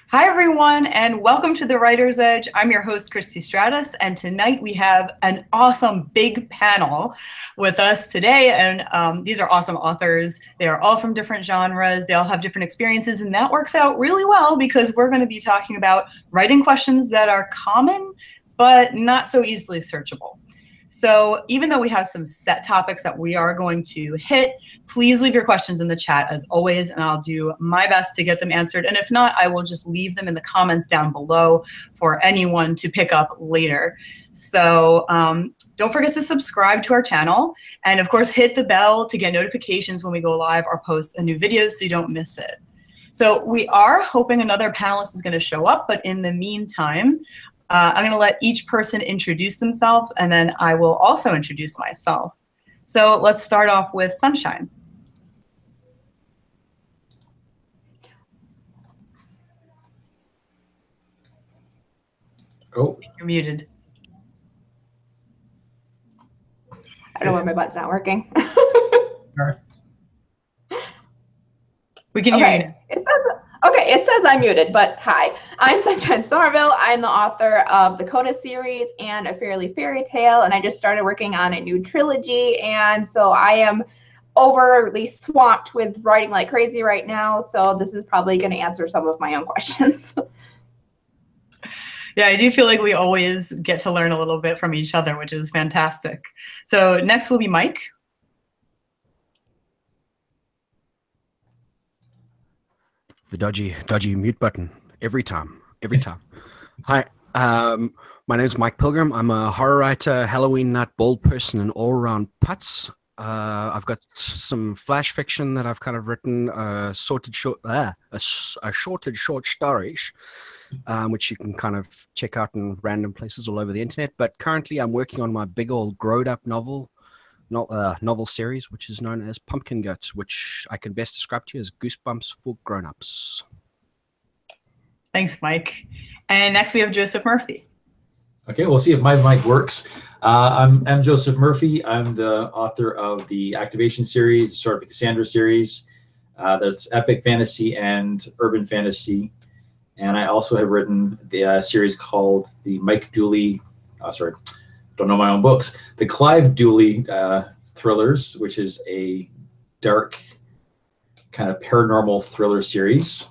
Hi, everyone, and welcome to The Writer's Edge. I'm your host, Christy Stratus, and tonight we have an awesome big panel with us today. And these are awesome authors. They are all from different genres. They all have different experiences, and that works out really well because we're going to be talking about writing questions that are common, but not so easily searchable. So even though we have some set topics that we are going to hit, please leave your questions in the chat as always, and I'll do my best to get them answered. And if not, I will just leave them in the comments down below for anyone to pick up later. So don't forget to subscribe to our channel. And of course, hit the bell to get notifications when we go live or post a new video so you don't miss it. So we are hoping another panelist is going to show up, but in the meantime, I'm going to let each person introduce themselves, and then I will also introduce myself. So let's start off with Sunshine. Oh, you're muted. I don't know why my button's not working. We can hear you. It says I'm muted, but hi. I'm Sunshine Somerville. I'm the author of the Coda series and A Fairly Fairy Tale, and I just started working on a new trilogy, and so I am overly swamped with writing like crazy right now, so this is probably going to answer some of my own questions. Yeah, I do feel like we always get to learn a little bit from each other, which is fantastic. So next will be Mike. The dodgy mute button every time. Hi, my name is Mike Pilgrim. I'm a horror writer, Halloween night bald person, and all-around putz. I've got some flash fiction that I've kind of written, assorted short stories, which you can kind of check out in random places all over the internet. But currently, I'm working on my big old grown-up novel series, which is known as Pumpkin Guts, which I can best describe to you as Goosebumps for grown-ups. Thanks, Mike. And next we have Joseph Murphy. okay, we'll see if my mic works. I'm Joseph Murphy. I'm the author of the Activation series, the Sword of Cassandra series. That's epic fantasy and urban fantasy. And I also have written the series called the Mike Dooley, don't know my own books, the Clive Dooley thrillers, which is a dark kind of paranormal thriller series.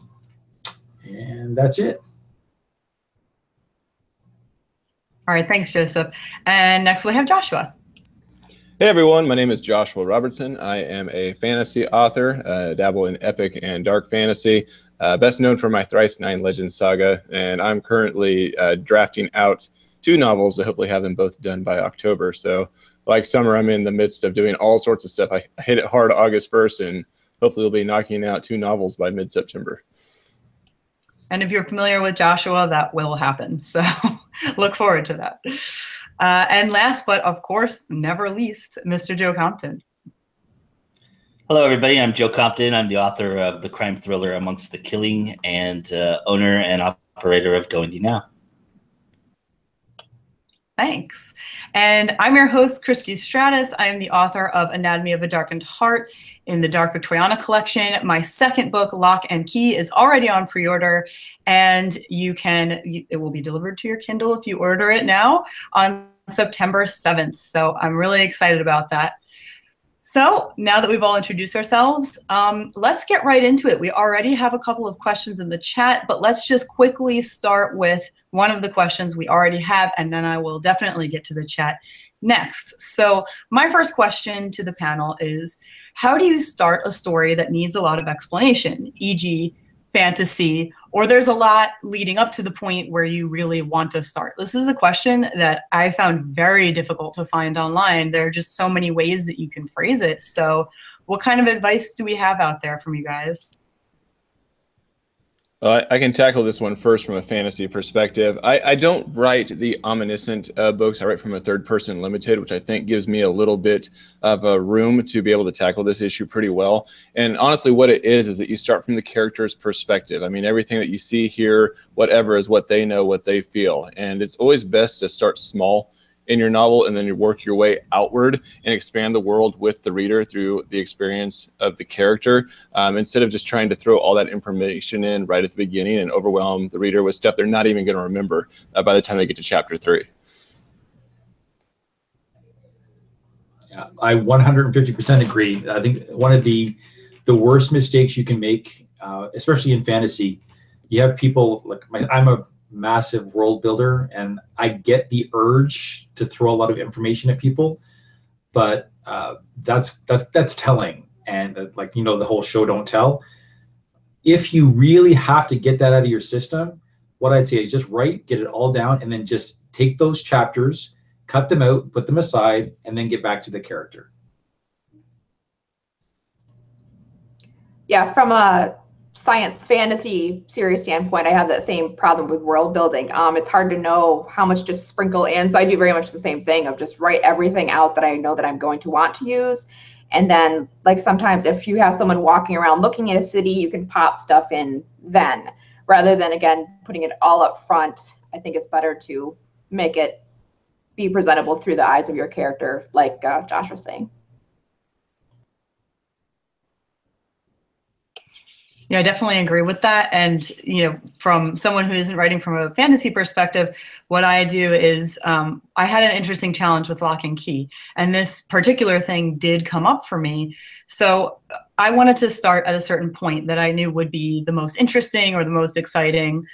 And that's it. All right, thanks, Joseph. And next we have Joshua. Hey everyone, my name is Joshua Robertson. I am a fantasy author, dabble in epic and dark fantasy, best known for my Thrice 9 Legends saga, and I'm currently drafting out 2 novels to hopefully have them both done by October. So like summer, I'm in the midst of doing all sorts of stuff. I hit it hard August 1st, and hopefully we'll be knocking out 2 novels by mid-September. And if you're familiar with Joshua, that will happen. So look forward to that. And last, but of course, never least, Mr. Joe Compton. Hello, everybody. I'm Joe Compton. I'm the author of the crime thriller Amongst the Killing and owner and operator of Going Now. Thanks. And I'm your host, Christy Stratus. I am the author of Anatomy of a Darkened Heart in the Dark Victoriana collection. My second book, Lock and Key, is already on pre-order, and it will be delivered to your Kindle if you order it now on September 7th. So I'm really excited about that. So now that we've all introduced ourselves, let's get right into it. We already have a couple of questions in the chat, but let's just quickly start with one of the questions we already have, and then I will definitely get to the chat next. So my first question to the panel is, how do you start a story that needs a lot of explanation, e.g. fantasy, or there's a lot leading up to the point where you really want to start? This is a question that I found very difficult to find online. There are just so many ways that you can phrase it. So what kind of advice do we have out there from you guys? I can tackle this one first from a fantasy perspective. I don't write the omniscient books. I write from a third-person limited, which I think gives me a little bit of a room to be able to tackle this issue pretty well. And honestly, what it is that you start from the character's perspective. I mean, everything that you see here, whatever, is what they know, what they feel. And it's always best to start small in your novel, and then you work your way outward and expand the world with the reader through the experience of the character, instead of just trying to throw all that information in right at the beginning and overwhelm the reader with stuff they're not even going to remember by the time they get to chapter 3. Yeah, I 150% agree. I think one of the worst mistakes you can make, especially in fantasy, you have people like I'm a massive world builder, and I get the urge to throw a lot of information at people, but that's telling, and like, you know, the whole show don't tell. If you really have to get that out of your system, what I'd say is just get it all down, and then just take those chapters, cut them out, put them aside, and then get back to the character. Yeah, from a science fantasy series standpoint, I have that same problem with world building. It's hard to know how much to sprinkle in. So I do very much the same thing of just write everything out that I know that I'm going to want to use. And then, like, sometimes if you have someone walking around looking at a city, you can pop stuff in then, rather than, again, putting it all up front. I think it's better to make it be presentable through the eyes of your character, like Josh was saying. Yeah, I definitely agree with that. And, you know, from someone who isn't writing from a fantasy perspective, what I do is I had an interesting challenge with Lock and Key, and this particular thing did come up for me. So I wanted to start at a certain point that I knew would be the most interesting or the most exciting,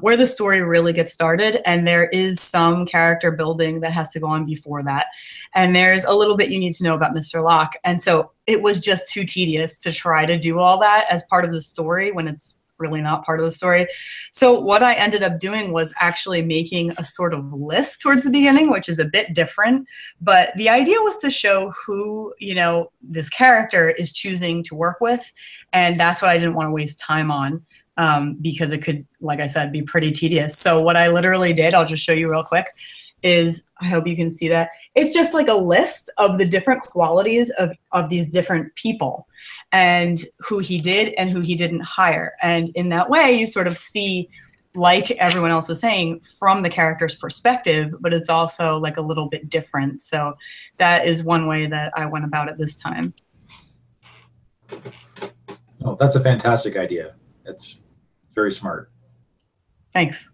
where the story really gets started. And there is some character building that has to go on before that. And there's a little bit you need to know about Mr. Locke. And so it was just too tedious to try to do all that as part of the story when it's really not part of the story. So what I ended up doing was actually making a sort of list towards the beginning, which is a bit different. But the idea was to show who, you know, this character is choosing to work with. And that's what I didn't want to waste time on, because it could, like I said, be pretty tedious. So what I literally did, I'll just show you real quick, is, I hope you can see that, it's just like a list of the different qualities of these different people and who he did and who he didn't hire. And in that way, you sort of see, like everyone else was saying, from the character's perspective, but it's also like a little bit different. So that is one way that I went about it this time. Oh, that's a fantastic idea. That's very smart. Thanks.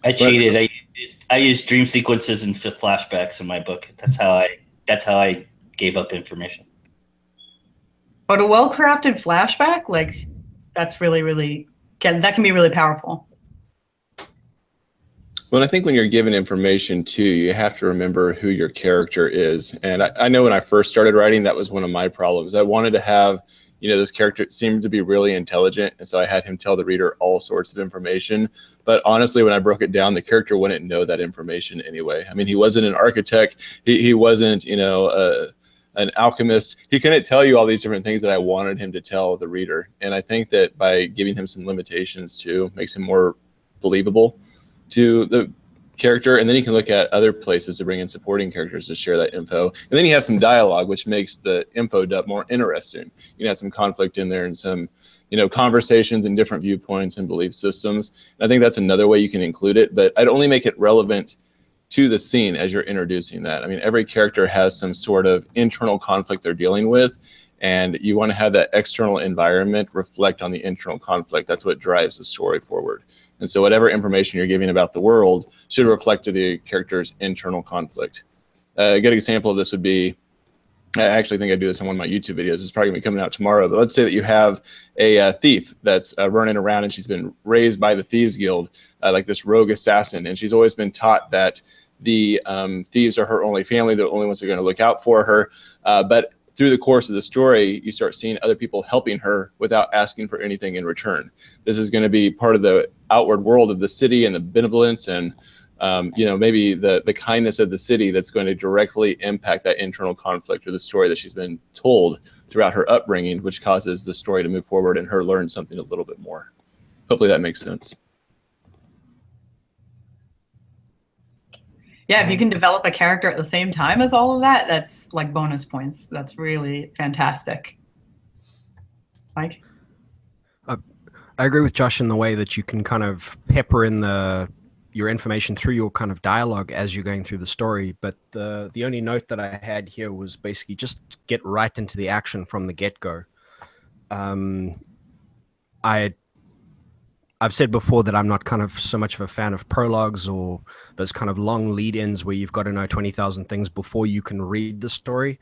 I cheated. I used dream sequences and flashbacks in my book. That's how I gave up information. But a well-crafted flashback, like, that's really that can be really powerful. Well, I think when you're given information too, you have to remember who your character is. And I know when I first started writing, that was one of my problems. I wanted to have, you know, this character seemed to be really intelligent, and so I had him tell the reader all sorts of information. But honestly, when I broke it down, the character wouldn't know that information anyway. I mean, he wasn't an architect. He wasn't, you know, an alchemist. He couldn't tell you all these different things that I wanted him to tell the reader. And I think that by giving him some limitations too, makes him more believable to the character. And then you can look at other places to bring in supporting characters to share that info. And then you have some dialogue, which makes the info dump more interesting. You can have some conflict in there and some, you know, conversations and different viewpoints and belief systems. And I think that's another way you can include it, but I'd only make it relevant to the scene as you're introducing that. I mean, every character has some sort of internal conflict they're dealing with, and you want to have that external environment reflect on the internal conflict. That's what drives the story forward. And so whatever information you're giving about the world should reflect to the character's internal conflict. A good example of this would be, I actually think I do this in one of my YouTube videos. It's probably gonna be coming out tomorrow, but let's say that you have a thief that's running around, and she's been raised by the Thieves Guild, like this rogue assassin, and she's always been taught that the thieves are her only family, the only ones who are gonna look out for her. But through the course of the story, you start seeing other people helping her without asking for anything in return. This is gonna be part of the outward world of the city and the benevolence and you know, maybe the kindness of the city that's going to directly impact that internal conflict or the story that she's been told throughout her upbringing, which causes the story to move forward and her learn something a little bit more. Hopefully that makes sense. Yeah, if you can develop a character at the same time as all of that, that's like bonus points. That's really fantastic. Mike? I agree with Josh in the way that you can kind of pepper in the your information through your kind of dialogue as you're going through the story. But the only note that I had here was basically just get right into the action from the get-go. I've said before that I'm not kind of so much of a fan of prologues or those kind of long lead-ins where you've got to know 20,000 things before you can read the story.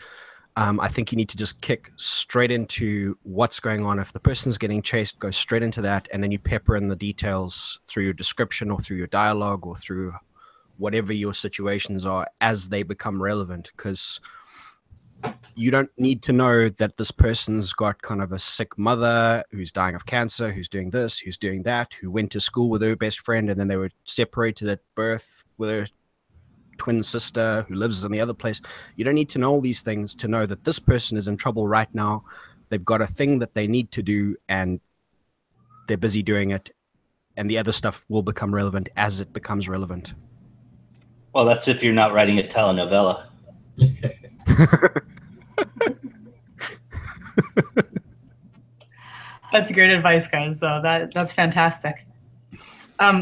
I think you need to just kick straight into what's going on. If the person's getting chased, go straight into that, and then you pepper in the details through your description or through your dialogue or through whatever your situations are as they become relevant, because you don't need to know that this person's got kind of a sick mother who's dying of cancer, who's doing this, who's doing that, who went to school with her best friend and then they were separated at birth with her twin sister who lives in the other place. You don't need to know all these things to know that this person is in trouble right now. They've got a thing that they need to do and they're busy doing it, and the other stuff will become relevant as it becomes relevant. Well, that's if you're not writing a telenovela. That's great advice, guys, though. That's fantastic.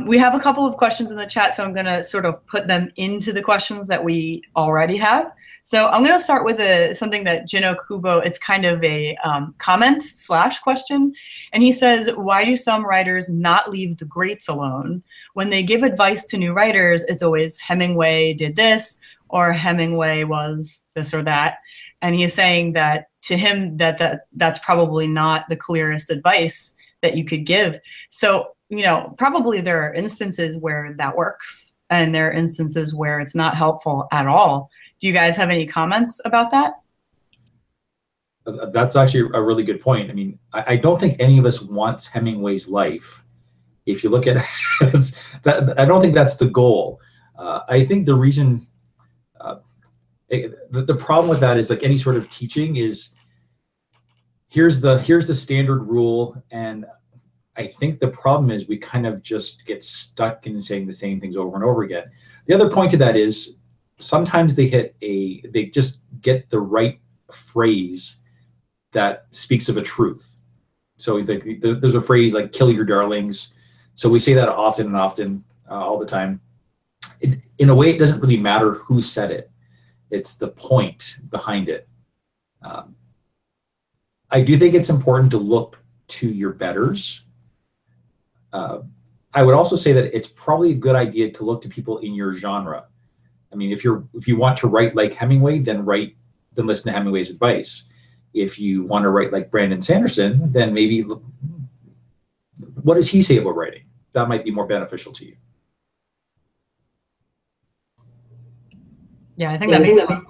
We have a couple of questions in the chat, so I'm going to sort of put them into the questions that we already have. So I'm going to start with something that Jino Kubo, it's kind of a comment/question. And he says, why do some writers not leave the greats alone? When they give advice to new writers, it's always Hemingway did this, or Hemingway was this or that. And he is saying that to him that's probably not the clearest advice that you could give. So, you know, probably there are instances where that works and there are instances where it's not helpful at all. Do you guys have any comments about that? That's actually a really good point. I mean, I don't think any of us wants Hemingway's life. If you look at that, I don't think that's the goal. I think the reason, the problem with that is, like any sort of teaching, is here's the standard rule, and I think the problem is we kind of just get stuck in saying the same things over and over again. The other point to that is sometimes they just get the right phrase that speaks of a truth. So there's a phrase like "kill your darlings." So we say that often and often, all the time. In a way, it doesn't really matter who said it. It's the point behind it. I do think it's important to look to your betters. I would also say that it's probably a good idea to look to people in your genre. I mean, if you want to write like Hemingway, then listen to Hemingway's advice. If you want to write like Brandon Sanderson, then maybe what does he say about writing? That might be more beneficial to you. Yeah, I think that makes sense.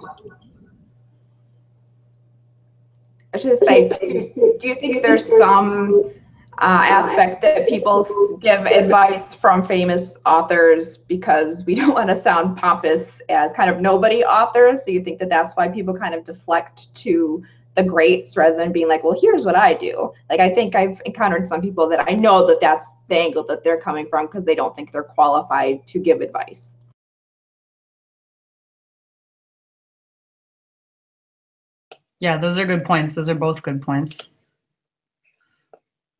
I should say, do you think there's some aspect that people give advice from famous authors because we don't want to sound pompous as kind of nobody authors? So you think that that's why people kind of deflect to the greats rather than being like, well, here's what I do. Like, I think I've encountered some people that I know that that's the angle that they're coming from because they don't think they're qualified to give advice. Yeah, those are good points. Those are both good points.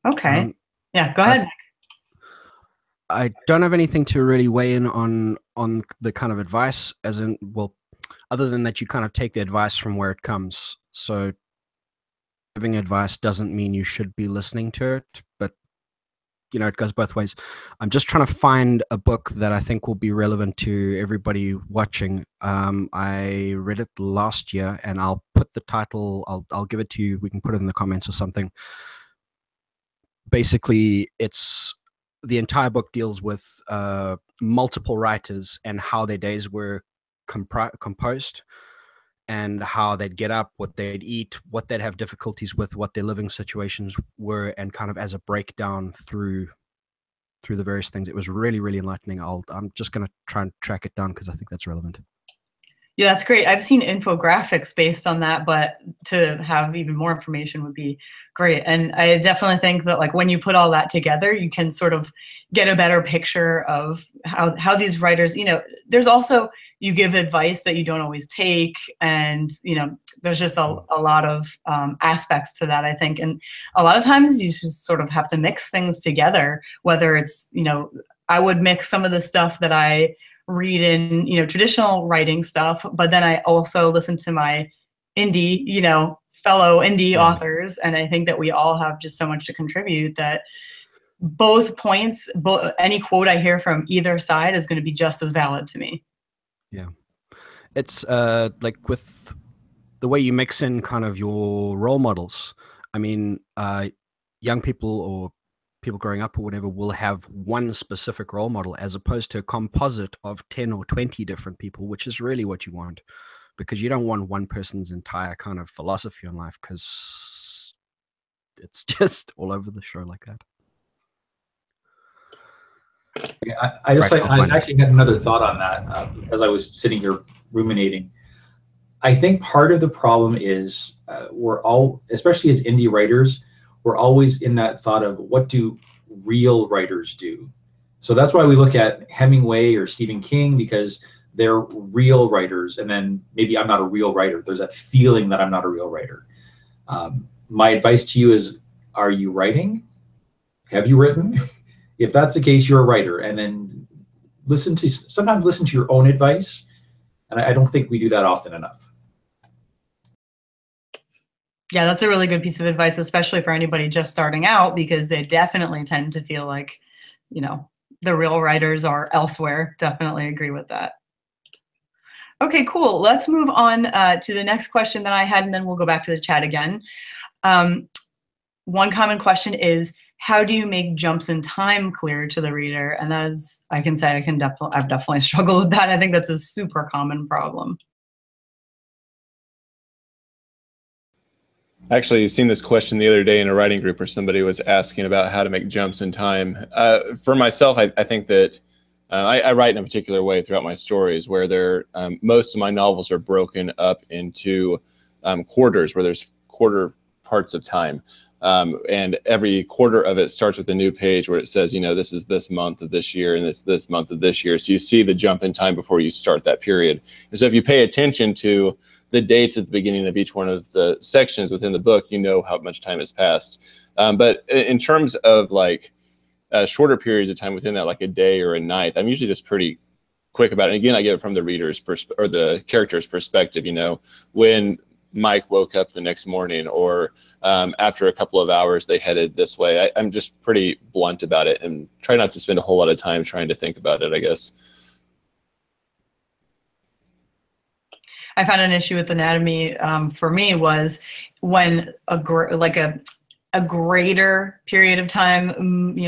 Okay. Yeah, go ahead. I don't have anything to really weigh in on the kind of advice, as in, well, other than that you kind of take the advice from where it comes. So giving advice doesn't mean you should be listening to it, but you know, it goes both ways. I'm just trying to find a book that I think will be relevant to everybody watching. I read it last year, and I'll put the title, I'll give it to you. We can put it in the comments or something. Basically, the entire book deals with multiple writers and how their days were composed, and how they'd get up, what they'd eat, what they'd have difficulties with, what their living situations were, and kind of as a breakdown through the various things. It was really, really enlightening. I'm just going to try and track it down because I think that's relevant. Yeah, that's great. I've seen infographics based on that, but to have even more information would be great. And I definitely think that, like, when you put all that together, you can sort of get a better picture of how these writers, you know, there's also, you give advice that you don't always take. And, you know, there's just a lot of aspects to that, I think. And a lot of times you just sort of have to mix things together, whether it's, you know, I would mix some of the stuff that I read in, traditional writing stuff, but then I also listen to my indie, fellow indie authors. And I think that we all have just so much to contribute that both points, any quote I hear from either side is going to be just as valid to me. Yeah. It's like with the way you mix in kind of your role models. I mean, young people or people growing up or whatever will have one specific role model as opposed to a composite of 10 or 20 different people, which is really what you want, because you don't want one person's entire kind of philosophy on life, because it's just all over the show like that. I actually had another thought on that as I was sitting here ruminating. I think part of the problem is we're all, especially as indie writers, we're always in that thought of what do real writers do? So that's why we look at Hemingway or Stephen King, because they're real writers. And then maybe I'm not a real writer. There's that feeling that I'm not a real writer. My advice to you is, are you writing? Have you written? If that's the case, you're a writer. And then sometimes listen to your own advice. And I don't think we do that often enough. Yeah, that's a really good piece of advice, especially for anybody just starting out, because they definitely tend to feel like, the real writers are elsewhere. Definitely agree with that. Okay, cool. Let's move on to the next question that I had, and then we'll go back to the chat again. One common question is, how do you make jumps in time clear to the reader? And that is, I can say I've definitely struggled with that. I think that's a super common problem. Actually, seen this question the other day in a writing group where somebody was asking about how to make jumps in time. For myself, I think that I write in a particular way throughout my stories, where most of my novels are broken up into quarters, where there's quarter parts of time. And every quarter of it starts with a new page where it says, this is this month of this year and it's this month of this year. So you see the jump in time before you start that period. And so if you pay attention to the dates at the beginning of each one of the sections within the book, you know how much time has passed. But in terms of like shorter periods of time within that, like a day or a night, I'm usually just pretty quick about it. And again, I get it from the reader's or the character's perspective, when Mike woke up the next morning, or after a couple of hours they headed this way. I'm just pretty blunt about it and try not to spend a whole lot of time trying to think about it, I guess. I found an issue with anatomy for me was when a greater period of time,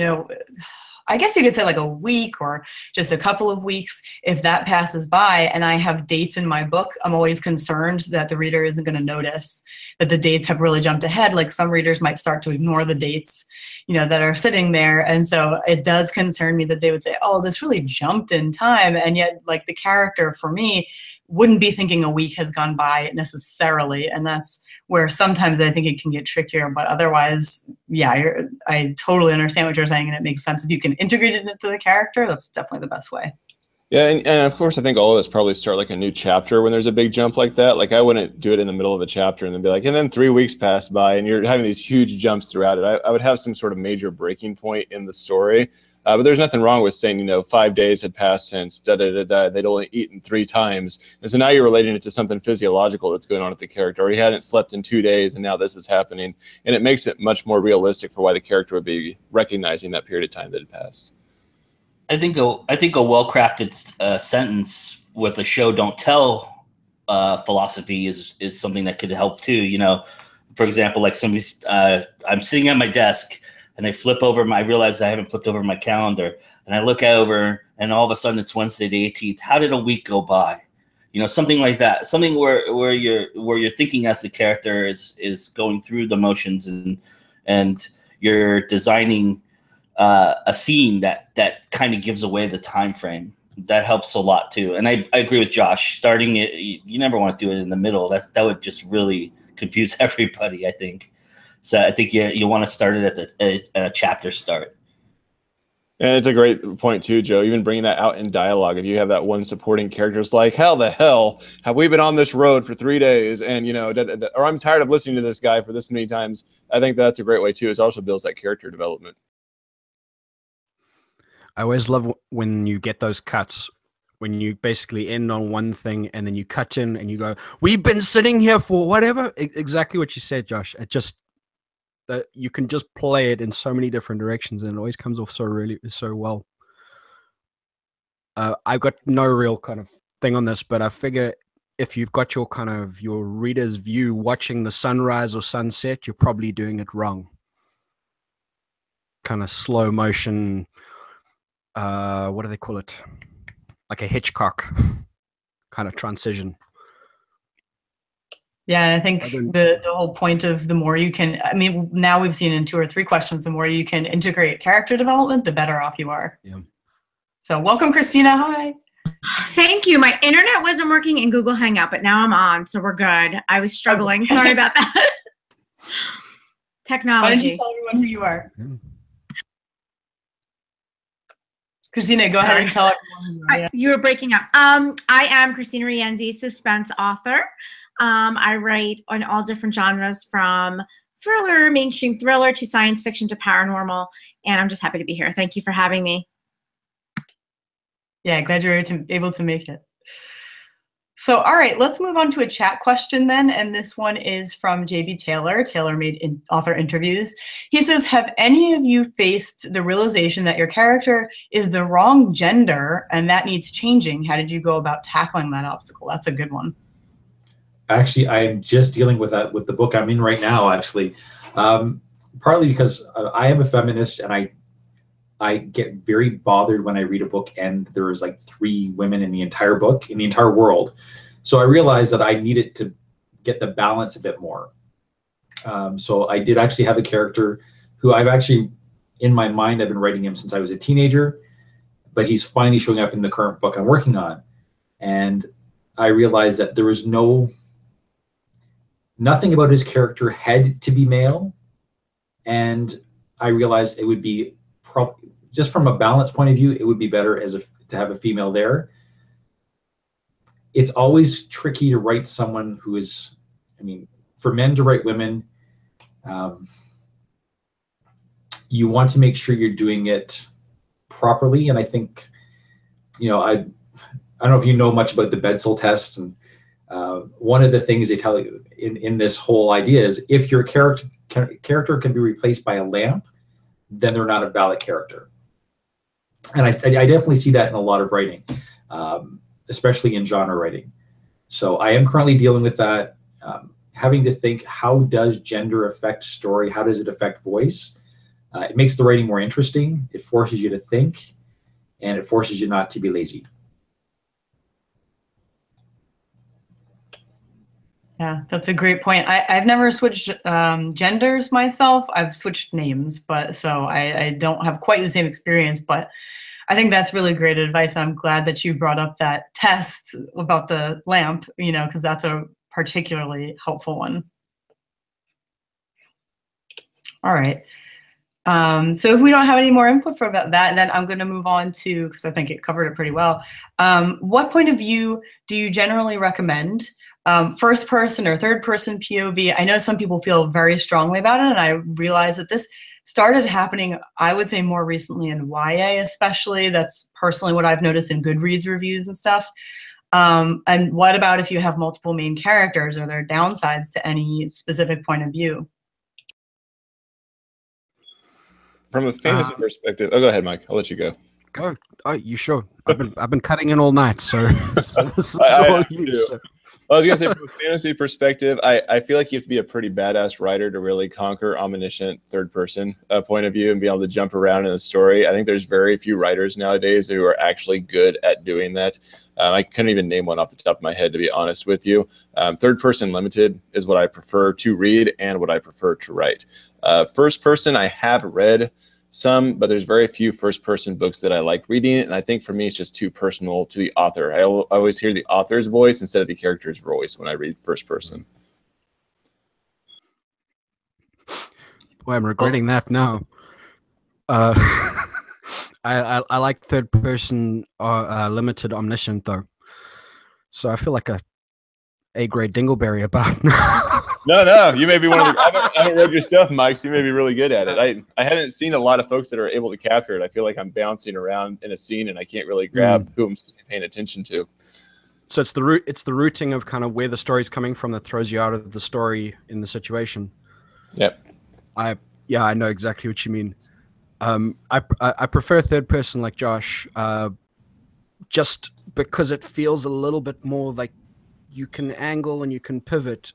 I guess you could say like a week or just a couple of weeks, if that passes by and I have dates in my book, I'm always concerned that the reader isn't going to notice that the dates have really jumped ahead. Like some readers might start to ignore the dates, that are sitting there. And so it does concern me that they would say, oh, this really jumped in time. And yet like the character for me wouldn't be thinking a week has gone by necessarily. And that's where sometimes I think it can get trickier, but otherwise, yeah, I totally understand what you're saying, and it makes sense. If you can integrate it into the character, that's definitely the best way. Yeah, and of course, I think all of us probably start like a new chapter when there's a big jump like that. Like I wouldn't do it in the middle of a chapter and then be like, and then 3 weeks pass by and you're having these huge jumps throughout it. I would have some sort of major breaking point in the story. But there's nothing wrong with saying, 5 days had passed since they'd only eaten 3 times. And so now you're relating it to something physiological that's going on with the character. Or he hadn't slept in 2 days and now this is happening. And it makes it much more realistic for why the character would be recognizing that period of time that had passed. I think a well-crafted sentence with a show don't tell philosophy is something that could help too. For example, like I'm sitting at my desk and I flip over I realize I haven't flipped over my calendar, and I look over and all of a sudden it's Wednesday the 18th. How did a week go by? Something like that. Something where you're thinking as the character is going through the motions and you're designing a scene that kind of gives away the time frame. That helps a lot too. And I agree with Josh. Starting it, you never want to do it in the middle. That would just really confuse everybody, I think. So I think you want to start it at a chapter start. And it's a great point too, Joe. Even bringing that out in dialogue. If you have that one supporting character, it's like, how the hell have we been on this road for 3 days? And or I'm tired of listening to this guy for this many times. I think that's a great way too. It also builds that character development. I always love when you get those cuts, when you basically end on one thing and then you cut in and you go, "We've been sitting here for whatever." Exactly what you said, Josh. It just that you can just play it in so many different directions, and it always comes off so well. I've got no real kind of thing on this, but I figure if you've got your kind of your reader's view watching the sunrise or sunset, you're probably doing it wrong. Kind of slow motion, what do they call it? Like a Hitchcock kind of transition. Yeah, and I think the whole point of the more you can, I mean, now we've seen in 2 or 3 questions, the more you can integrate character development, the better off you are. Yeah. So welcome, Christina. Hi. Thank you. My internet wasn't working in Google Hangout, but now I'm on, so we're good. I was struggling. Okay. Sorry about that. Technology. Why don't you tell everyone who you are? Yeah. Christina, go ahead and tell everyone who you are. Yeah. You were breaking up. I am Christina Rienzi, suspense author. I write on all different genres from thriller, mainstream thriller, to science fiction to paranormal, and I'm just happy to be here. Thank you for having me. Yeah, glad you're able to make it. So, all right, let's move on to a chat question then. And this one is from JB Taylor, Tailor-Made Author Interviews. He says, have any of you faced the realization that your character is the wrong gender and that needs changing? How did you go about tackling that obstacle? That's a good one. Actually, I'm just dealing with that with the book I'm in right now, actually. Partly because I am a feminist, and I get very bothered when I read a book and there is like 3 women in the entire book, in the entire world. So I realized that I needed to get the balance a bit more. So I did actually have a character who I've actually, in my mind, I've been writing him since I was a teenager, but he's finally showing up in the current book I'm working on. And I realized that there was nothing about his character had to be male. And I realized it would be just from a balance point of view, it would be better to have a female there. It's always tricky to write someone who is, I mean, for men to write women, you want to make sure you're doing it properly. And I think, I don't know if you know much about the Bedsole test. And one of the things they tell you in this whole idea is if your character can be replaced by a lamp, then they're not a valid character. And I definitely see that in a lot of writing, especially in genre writing. So I am currently dealing with that, having to think, how does gender affect story? How does it affect voice? It makes the writing more interesting. It forces you to think, and it forces you not to be lazy. Yeah, that's a great point. I've never switched genders myself. I've switched names, but so I don't have quite the same experience, but I think that's really great advice. I'm glad that you brought up that test about the lamp, because that's a particularly helpful one. All right. So if we don't have any more input about that, then I'm going to move on to, because I think it covered it pretty well. What point of view do you generally recommend? First person or third person POV? I know some people feel very strongly about it, and I realize that this started happening, I would say, more recently in YA especially. That's personally what I've noticed in Goodreads reviews and stuff. And what about if you have multiple main characters? Are there downsides to any specific point of view? From a fantasy perspective, go ahead, Mike. I'll let you go. Go. Oh, you sure? I've been cutting in all night, so this is all you. So. I was gonna say, from a fantasy perspective, I feel like you have to be a pretty badass writer to really conquer omniscient third person point of view and be able to jump around in a story. I think there's very few writers nowadays who are actually good at doing that. I couldn't even name one off the top of my head, to be honest with you. Third person limited is what I prefer to read and what I prefer to write. First person, I have read some, but there's very few first-person books that I like reading, and I think for me it's just too personal to the author. I always hear the author's voice instead of the character's voice when I read first-person. Boy, I'm regretting that now. I like third-person limited omniscient though, so I feel like a grade dingleberry about now. No, you may be one of the. I haven't read your stuff, Mike, so you may be really good at it. I haven't seen a lot of folks that are able to capture it. I feel like I'm bouncing around in a scene and I can't really grab who I'm supposed to be paying attention to. So it's the rooting of kind of where the story's coming from that throws you out of the story in the situation. Yep. I know exactly what you mean. I prefer third person like Josh, just because it feels a little bit more like you can angle and you can pivot.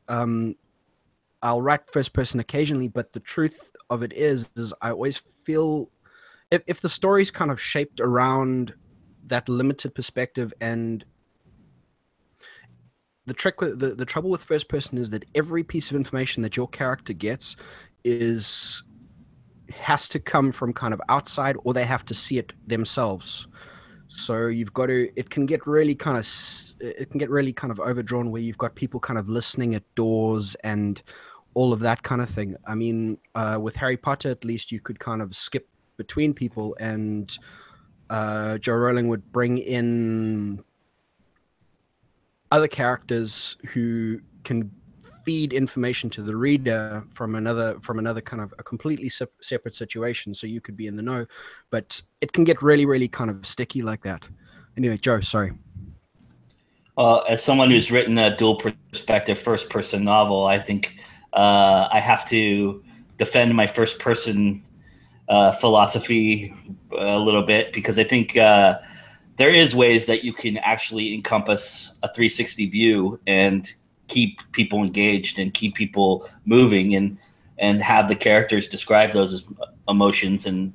I'll write first person occasionally, but the truth of it is I always feel if the story's kind of shaped around that limited perspective, and the trick with the trouble with first person is that every piece of information that your character gets has to come from kind of outside, or they have to see it themselves. So you've got to. It can get really kind of overdrawn, where you've got people kind of listening at doors and all of that kind of thing. I mean, with Harry Potter, at least you could kind of skip between people, and Joe Rowling would bring in other characters who can feed information to the reader from another kind of a completely separate situation, so you could be in the know. But it can get really, really kind of sticky like that. Anyway, Joe, sorry. Well, as someone who's written a dual perspective first person novel, I think I have to defend my first person philosophy a little bit, because I think there is ways that you can actually encompass a 360 view and keep people engaged and keep people moving, and have the characters describe those as emotions and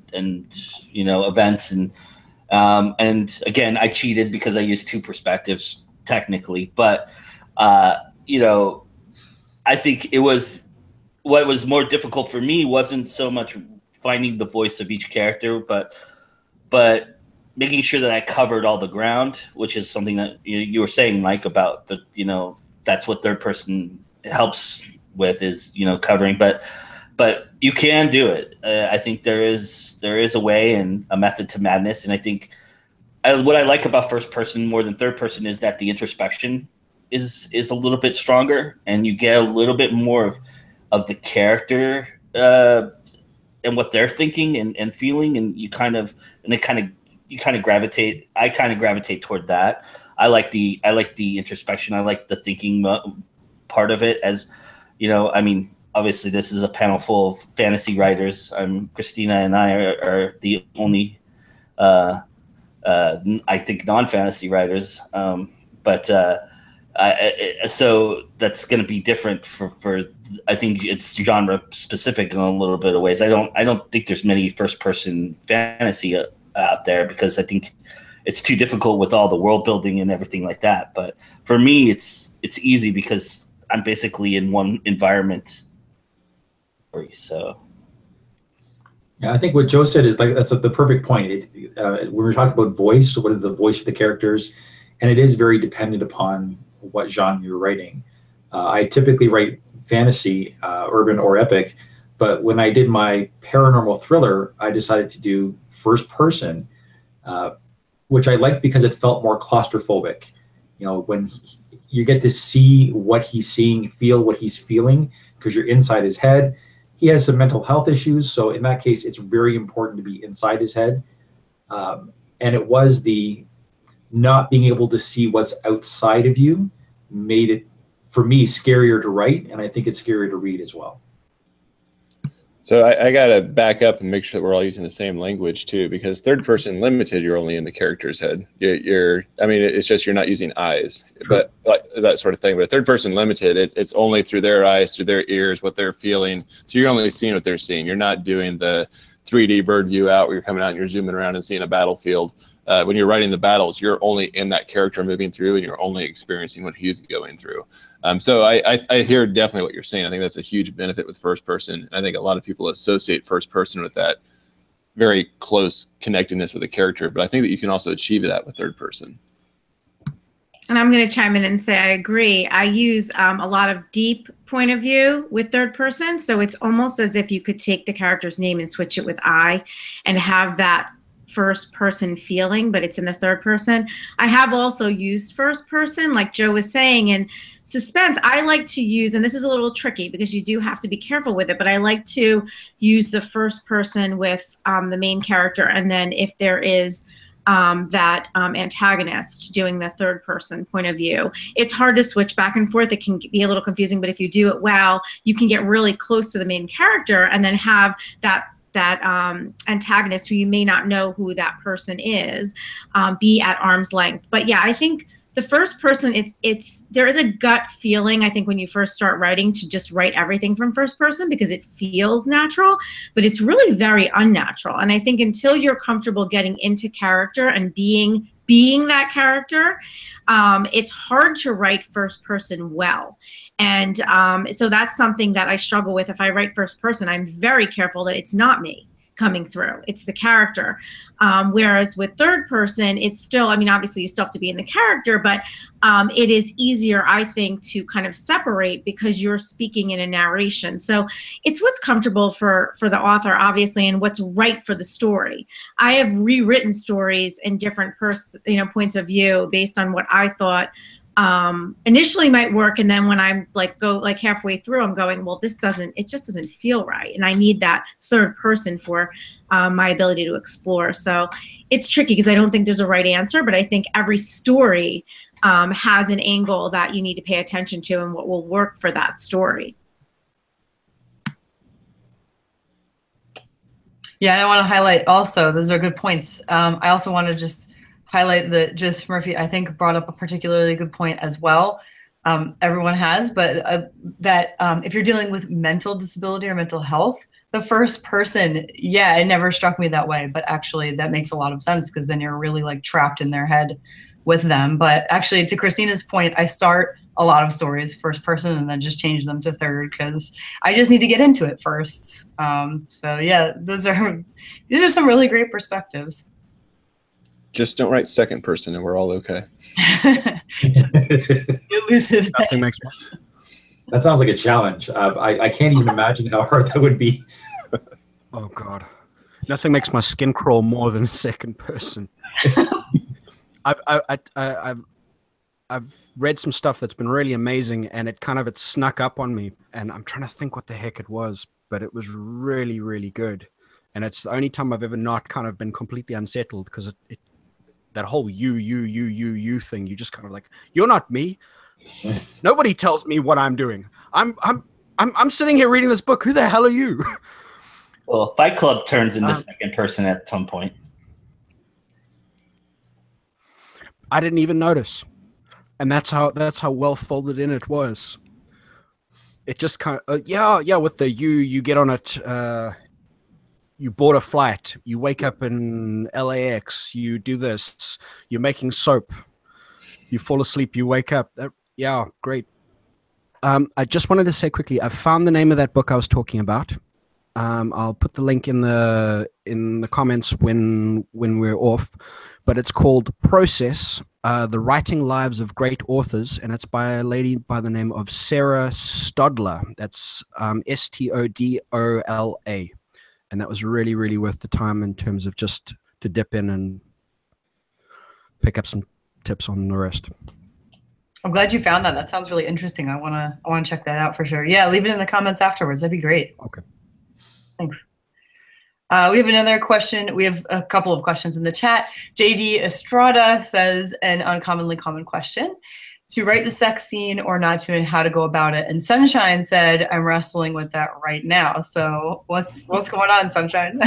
events. And again, I cheated because I used two perspectives technically, but I think what was more difficult for me wasn't so much finding the voice of each character, but making sure that I covered all the ground, which is something that you were saying, Mike, about that's what third person helps with, is covering. But you can do it. I think there is a way and a method to madness, and I think what I like about first person more than third person is that the introspection is a little bit stronger, and you get a little bit more of the character and what they're thinking and feeling, and I kind of gravitate toward that. I like the introspection. I like the thinking part of it. As I mean, obviously this is a panel full of fantasy writers. Christina and I are the only I think non-fantasy writers. So that's going to be different for I think it's genre specific in a little bit of ways. I don't think there's many first person fantasy out there, because I think it's too difficult with all the world building and everything like that. But for me, it's easy because I'm basically in one environment. So yeah, I think what Joe said is that's the perfect point. When we're talking about voice, what are the voice of the characters, and it is very dependent upon what genre you're writing. I typically write fantasy, urban or epic, but when I did my paranormal thriller, I decided to do first person, which I liked because it felt more claustrophobic. When you get to see what he's seeing, feel what he's feeling, because you're inside his head. He has some mental health issues, so in that case, it's very important to be inside his head. And it was the not being able to see what's outside of you made it, for me, scarier to write, and I think it's scarier to read as well. So I got to back up and make sure that we're all using the same language too, because third person limited, you're only in the character's head. It's just you're not using eyes, but like that sort of thing. But third person limited, it's only through their eyes, through their ears, what they're feeling. So you're only seeing what they're seeing. You're not doing the 3D bird view out where you're coming out and you're zooming around and seeing a battlefield. When you're writing the battles, you're only in that character moving through, and you're only experiencing what he's going through. So I hear definitely what you're saying. I think that's a huge benefit with first person. And I think a lot of people associate first person with that very close connectedness with a character. But I think that you can also achieve that with third person. And I'm going to chime in and say I agree. I use a lot of deep point of view with third person. So it's almost as if you could take the character's name and switch it with I and have that first person feeling, but it's in the third person. I have also used first person, like Joe was saying, in suspense. I like to use, and this is a little tricky because you do have to be careful with it, but I like to use the first person with the main character, and then if there is that antagonist doing the third person point of view. It's hard to switch back and forth. It can be a little confusing, but if you do it well, you can get really close to the main character and then have that antagonist, who you may not know who that person is, be at arm's length. But yeah, I think the first person, there is a gut feeling, I think, when you first start writing, to just write everything from first person because it feels natural, but it's really very unnatural. And I think until you're comfortable getting into character and being that character, it's hard to write first person well. And so that's something that I struggle with. If I write first person, I'm very careful that it's not me coming through. It's the character. Whereas with third person, it's still, I mean, obviously you still have to be in the character, but it is easier, I think, to kind of separate because you're speaking in a narration. So it's what's comfortable for the author, obviously, and what's right for the story. I have rewritten stories in different points of view based on what I thought initially might work, and then when I'm go halfway through, I'm going, well, it just doesn't feel right, and I need that third person for my ability to explore. So it's tricky because I don't think there's a right answer, but I think every story has an angle that you need to pay attention to and what will work for that story. Yeah, I want to highlight also, those are good points. I also want to just highlight that Joseph Murphy, I think, brought up a particularly good point as well. Everyone has, but that if you're dealing with mental disability or mental health, the first person, yeah, it never struck me that way, but actually that makes a lot of sense because then you're really trapped in their head with them. But actually, to Christina's point, I start a lot of stories first person and then just change them to third because I just need to get into it first. So yeah, these are some really great perspectives. Just don't write second person and we're all okay. Elusive. Nothing makes more. That sounds like a challenge. I can't even imagine how hard that would be. Oh God, nothing makes my skin crawl more than a second person. I've read some stuff that's been really amazing, and it snuck up on me, and I'm trying to think what the heck it was, but it was really, really good. And it's the only time I've ever not been completely unsettled because that whole you thing, you just you're not me. Nobody tells me what I'm doing. I'm sitting here reading this book. Who the hell are you? Well, Fight Club turns into second person at some point. I didn't even notice, and that's how well folded in it was. It just yeah, with the you get on it. You board a flight, you wake up in LAX, you do this, you're making soap, you fall asleep, you wake up. Yeah, great. I just wanted to say quickly, I found the name of that book I was talking about. I'll put the link in the comments when we're off, but it's called Process, The Writing Lives of Great Authors, and it's by a lady by the name of Sarah Stodler. That's Stodola. And that was really, really worth the time in terms of just to dip in and pick up some tips on the rest. I'm glad you found that. That sounds really interesting. I wanna check that out for sure. Yeah, leave it in the comments afterwards. That'd be great. Okay. Thanks. We have another question. We have a couple of questions in the chat. JD Estrada says an uncommonly common question: to write the sex scene or not to, and how to go about it. And Sunshine said, I'm wrestling with that right now. So what's going on, Sunshine?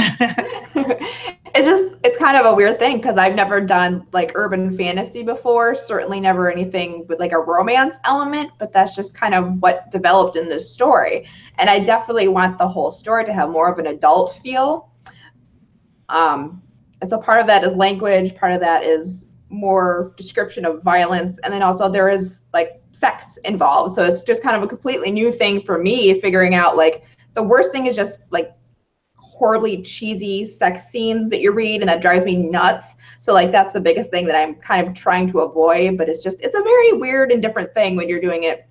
It's kind of a weird thing because I've never done urban fantasy before, certainly never anything with a romance element, but that's just kind of what developed in this story. And I definitely want the whole story to have more of an adult feel. And so part of that is language, part of that is more description of violence, and then also there is sex involved, so it's just kind of a completely new thing for me, figuring out the worst thing is just horribly cheesy sex scenes that you read, and that drives me nuts. So that's the biggest thing that I'm kind of trying to avoid, but it's a very weird and different thing when you're doing it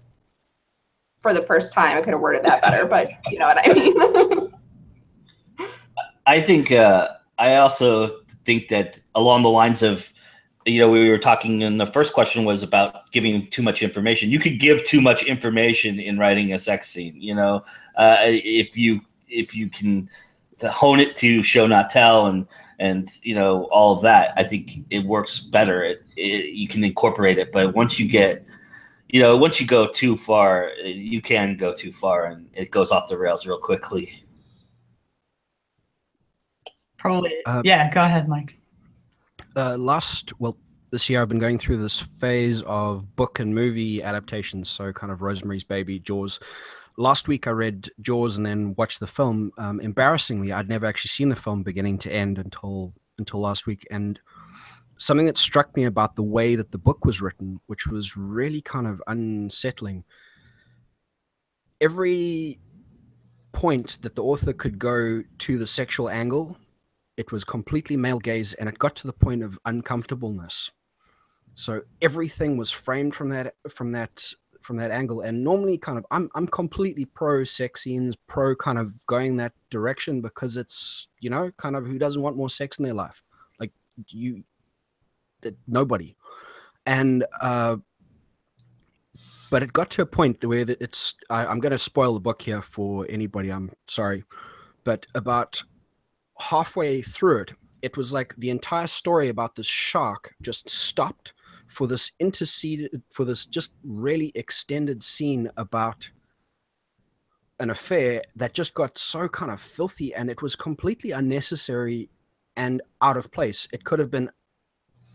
for the first time. I could have worded that better, but you know what I mean. I think I also think that along the lines of, we were talking in the first question was about giving too much information. You could give too much information in writing a sex scene, if you can hone it to show, not tell, and all of that. I think it works better. You can incorporate it, but once you go too far, you can go too far, and it goes off the rails real quickly. Probably. Yeah, go ahead, Mike. This year I've been going through this phase of book and movie adaptations, so kind of Rosemary's Baby, Jaws. Last week I read Jaws and then watched the film. Embarrassingly, I'd never actually seen the film beginning to end until last week, and something that struck me about the way that the book was written, which was really kind of unsettling. Every point that the author could go to the sexual angle, it was completely male gaze, and it got to the point of uncomfortableness. So everything was framed from that angle. And normally, kind of, I'm completely pro sex scenes, pro kind of going that direction, because it's, kind of, who doesn't want more sex in their life? Like nobody. And but it got to a point where that I'm going to spoil the book here for anybody. I'm sorry, but about halfway through it was like the entire story about this shark just stopped for this just really extended scene about an affair that just got so kind of filthy, and it was completely unnecessary and out of place. It could have been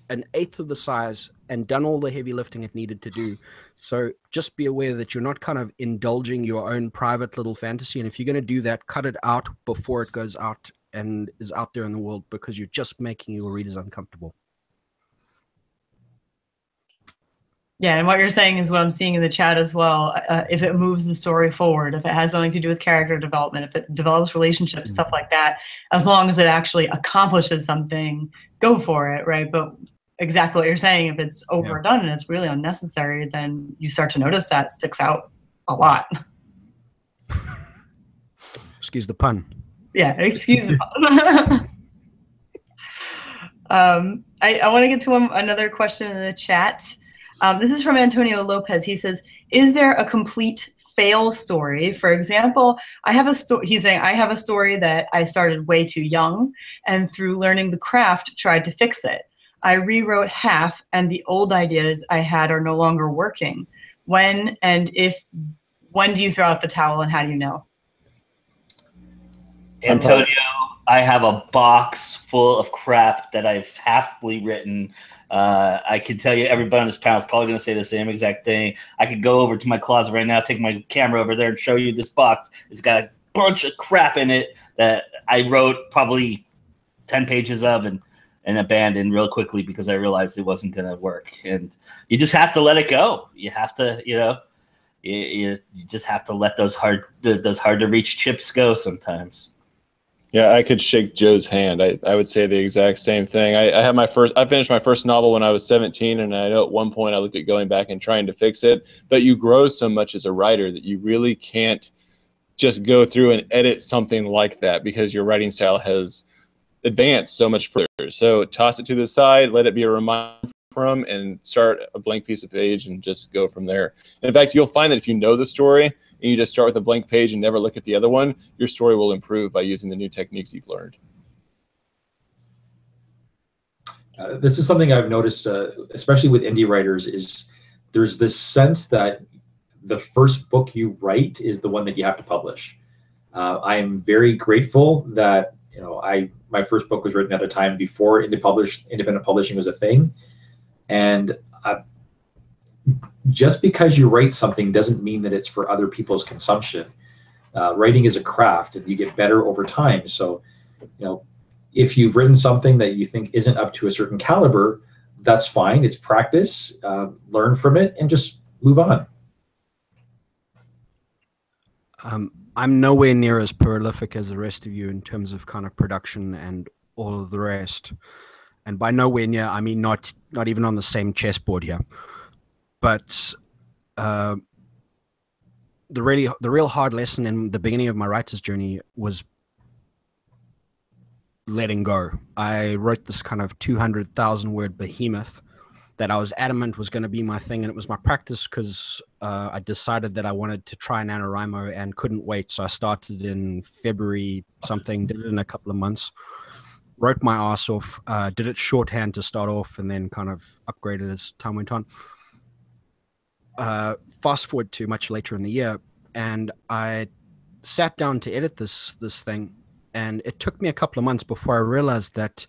an eighth of the size and done all the heavy lifting it needed to do. So just be aware that you're not kind of indulging your own private little fantasy. And if you're going to do that, cut it out before it goes out and is out there in the world, because you're just making your readers uncomfortable. Yeah, and what you're saying is what I'm seeing in the chat as well. If it moves the story forward, if it has something to do with character development, if it develops relationships, stuff like that, as long as it actually accomplishes something, go for it, right? But exactly what you're saying, if it's overdone and it's really unnecessary, then you start to notice that sticks out a lot. Excuse the pun. Yeah, excuse the pun. I want to get to another question in the chat. This is from Antonio Lopez. He says, is there a complete fail story? For example, he's saying, I have a story that I started way too young, and through learning the craft, tried to fix it. I rewrote half, and the old ideas I had are no longer working. When do you throw out the towel, and how do you know? Antonio, I have a box full of crap that I've halfly written. I can tell you everybody on this panel is probably going to say the same exact thing. I could go over to my closet right now, take my camera over there, and show you this box. It's got a bunch of crap in it that I wrote probably 10 pages of and abandoned real quickly because I realized it wasn't going to work. And you just have to let it go. You have to, you just have to let those hard to reach chips go sometimes. Yeah, I could shake Joe's hand. I would say the exact same thing. I finished my first novel when I was 17, and I know at one point I looked at going back and trying to fix it. But you grow so much as a writer that you really can't just go through and edit something like that, because your writing style has advanced so much further. So toss it to the side, let it be a reminder from, and start a blank piece of page and just go from there. And in fact, you'll find that if you know the story and you just start with a blank page and never look at the other one, your story will improve by using the new techniques you've learned. This is something I've noticed, especially with indie writers, is there's this sense that the first book you write is the one that you have to publish. I am very grateful that my first book was written at a time before independent publishing was a thing, and just because you write something doesn't mean that it's for other people's consumption. Writing is a craft, and you get better over time. So, if you've written something that you think isn't up to a certain caliber, that's fine. It's practice. Learn from it and just move on. I'm nowhere near as prolific as the rest of you in terms of kind of production and all of the rest. And by nowhere near, I mean not even on the same chessboard here. But the real hard lesson in the beginning of my writer's journey was letting go. I wrote this kind of 200,000 word behemoth that I was adamant was going to be my thing, and it was my practice because I decided that I wanted to try NaNoWriMo and couldn't wait. So I started in February something, did it in a couple of months, wrote my ass off, did it shorthand to start off, and then kind of upgraded as time went on. Fast forward to much later in the year, and I sat down to edit this thing, and it took me a couple of months before I realized that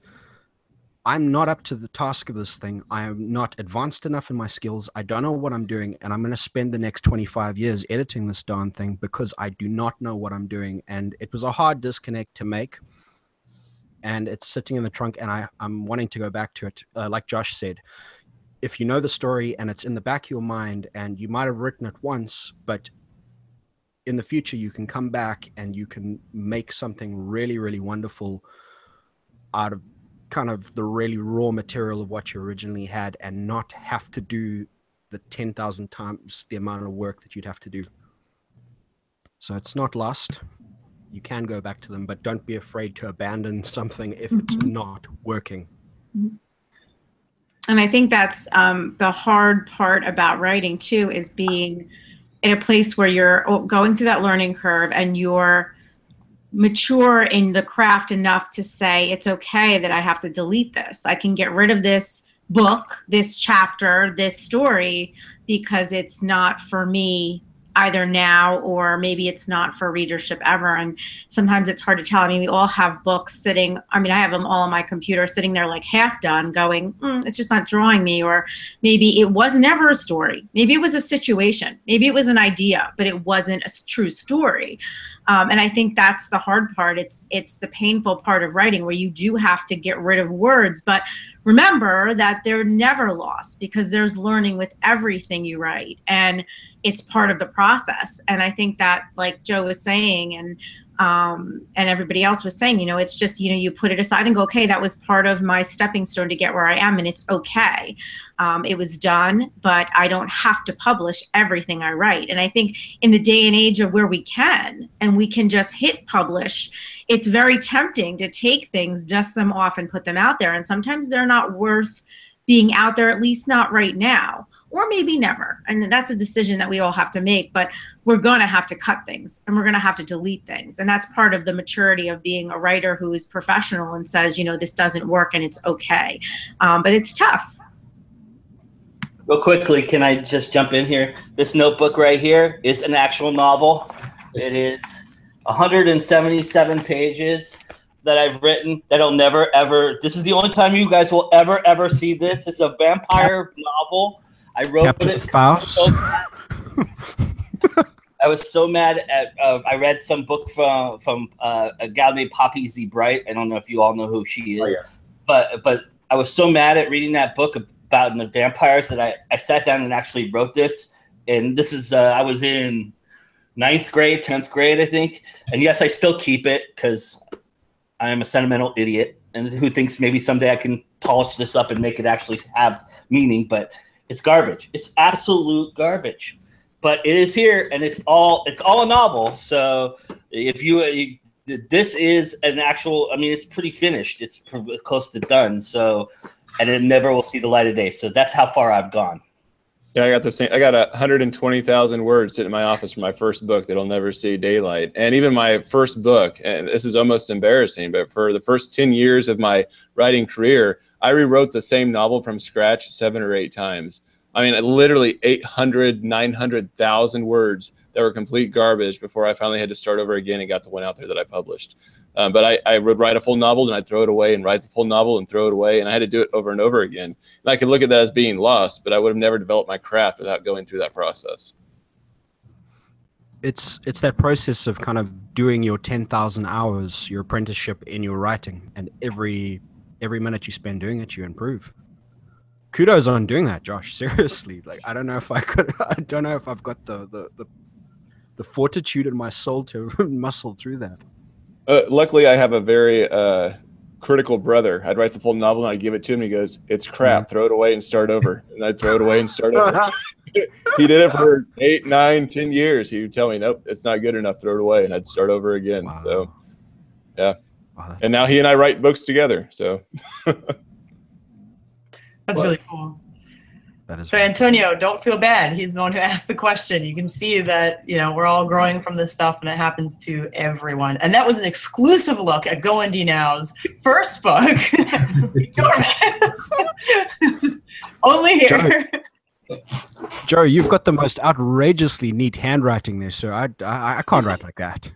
I'm not up to the task of this thing. I am not advanced enough in my skills. I don't know what I'm doing, and I'm going to spend the next 25 years editing this darn thing because I do not know what I'm doing. And it was a hard disconnect to make, and it's sitting in the trunk, and I'm wanting to go back to it. Like Josh said, if you know the story and it's in the back of your mind, and you might have written it once, but in the future you can come back and you can make something really, really wonderful out of kind of the really raw material of what you originally had, and not have to do the 10,000 times the amount of work that you'd have to do. So it's not lost. You can go back to them, but don't be afraid to abandon something if it's not working. And I think that's the hard part about writing too, is being in a place where you're going through that learning curve and you're mature in the craft enough to say, it's okay that I have to delete this. I can get rid of this book, this chapter, this story, because it's not for me either now, or maybe it's not for readership ever. And sometimes it's hard to tell. I mean, we all have books sitting, I mean, I have them all on my computer sitting there like half done going, it's just not drawing me. Or maybe it was never a story. Maybe it was a situation. Maybe it was an idea, but it wasn't a true story. And I think that's the hard part. It's the painful part of writing, where you do have to get rid of words. But remember that they're never lost, because there's learning with everything you write, and it's part of the process. And I think that, like Joe was saying, and everybody else was saying, you know, it's just, you know, you put it aside and go, okay, that was part of my stepping stone to get where I am, and it's okay. It was done, but I don't have to publish everything I write. And I think in the day and age of where we can, and we can just hit publish, it's very tempting to take things, dust them off, and put them out there. And sometimes they're not worth being out there, at least not right now, or maybe never. And that's a decision that we all have to make, but we're going to have to cut things, and we're going to have to delete things. And that's part of the maturity of being a writer who is professional and says, you know, this doesn't work and it's okay. But it's tough. Real quickly, can I just jump in here? This notebook right here is an actual novel. It is 177 pages that I've written that'll never, ever, this is the only time you guys will ever see this. It's a vampire novel. I wrote Captain it. Faust. I was so mad at, I read some book from a gal named Poppy Z. Bright. I don't know if you all know who she is. Oh, yeah. But I was so mad at reading that book about the vampires that I sat down and actually wrote this. And this is, I was in 9th grade, 10th grade, I think. And yes, I still keep it because I am a sentimental idiot and who thinks maybe someday I can polish this up and make it actually have meaning, but it's garbage. It's absolute garbage. But it is here, and it's all a novel. So if you this is an actual, I mean, it's pretty finished. It's close to done. So, and it never will see the light of day. So that's how far I've gone. Yeah, I got the same. I got 120,000 words sitting in my office for my first book that'll never see daylight. And even my first book, and this is almost embarrassing, but for the first 10 years of my writing career, I rewrote the same novel from scratch 7 or 8 times. I mean, literally 800, 900,000 words that were complete garbage before I finally had to start over again and got the one out there that I published. But I would write a full novel and I'd throw it away and write the full novel and throw it away. And I had to do it over and over again. And I could look at that as being lost, but I would have never developed my craft without going through that process. It's that process of kind of doing your 10,000 hours, your apprenticeship in your writing. And every minute you spend doing it, you improve. Kudos on doing that, Josh. Seriously, like I don't know if I could. I don't know if I've got the fortitude in my soul to muscle through that. Luckily, I have a very critical brother. I'd write the full novel and I'd give it to him. He goes, "It's crap. Throw it away and start over." And I'd throw it away and start over. He did it for 8, 9, 10 years. He would tell me, "Nope, it's not good enough. Throw it away," and I'd start over again. Wow. So, yeah. And now he and I write books together. So That's really cool. That is so Antonio, don't feel bad. He's the one who asked the question. You can see that, you know, we're all growing from this stuff, and it happens to everyone. And that was an exclusive look at Go Indie Now's first book, only here. Joe, you've got the most outrageously neat handwriting there, so I can't write like that.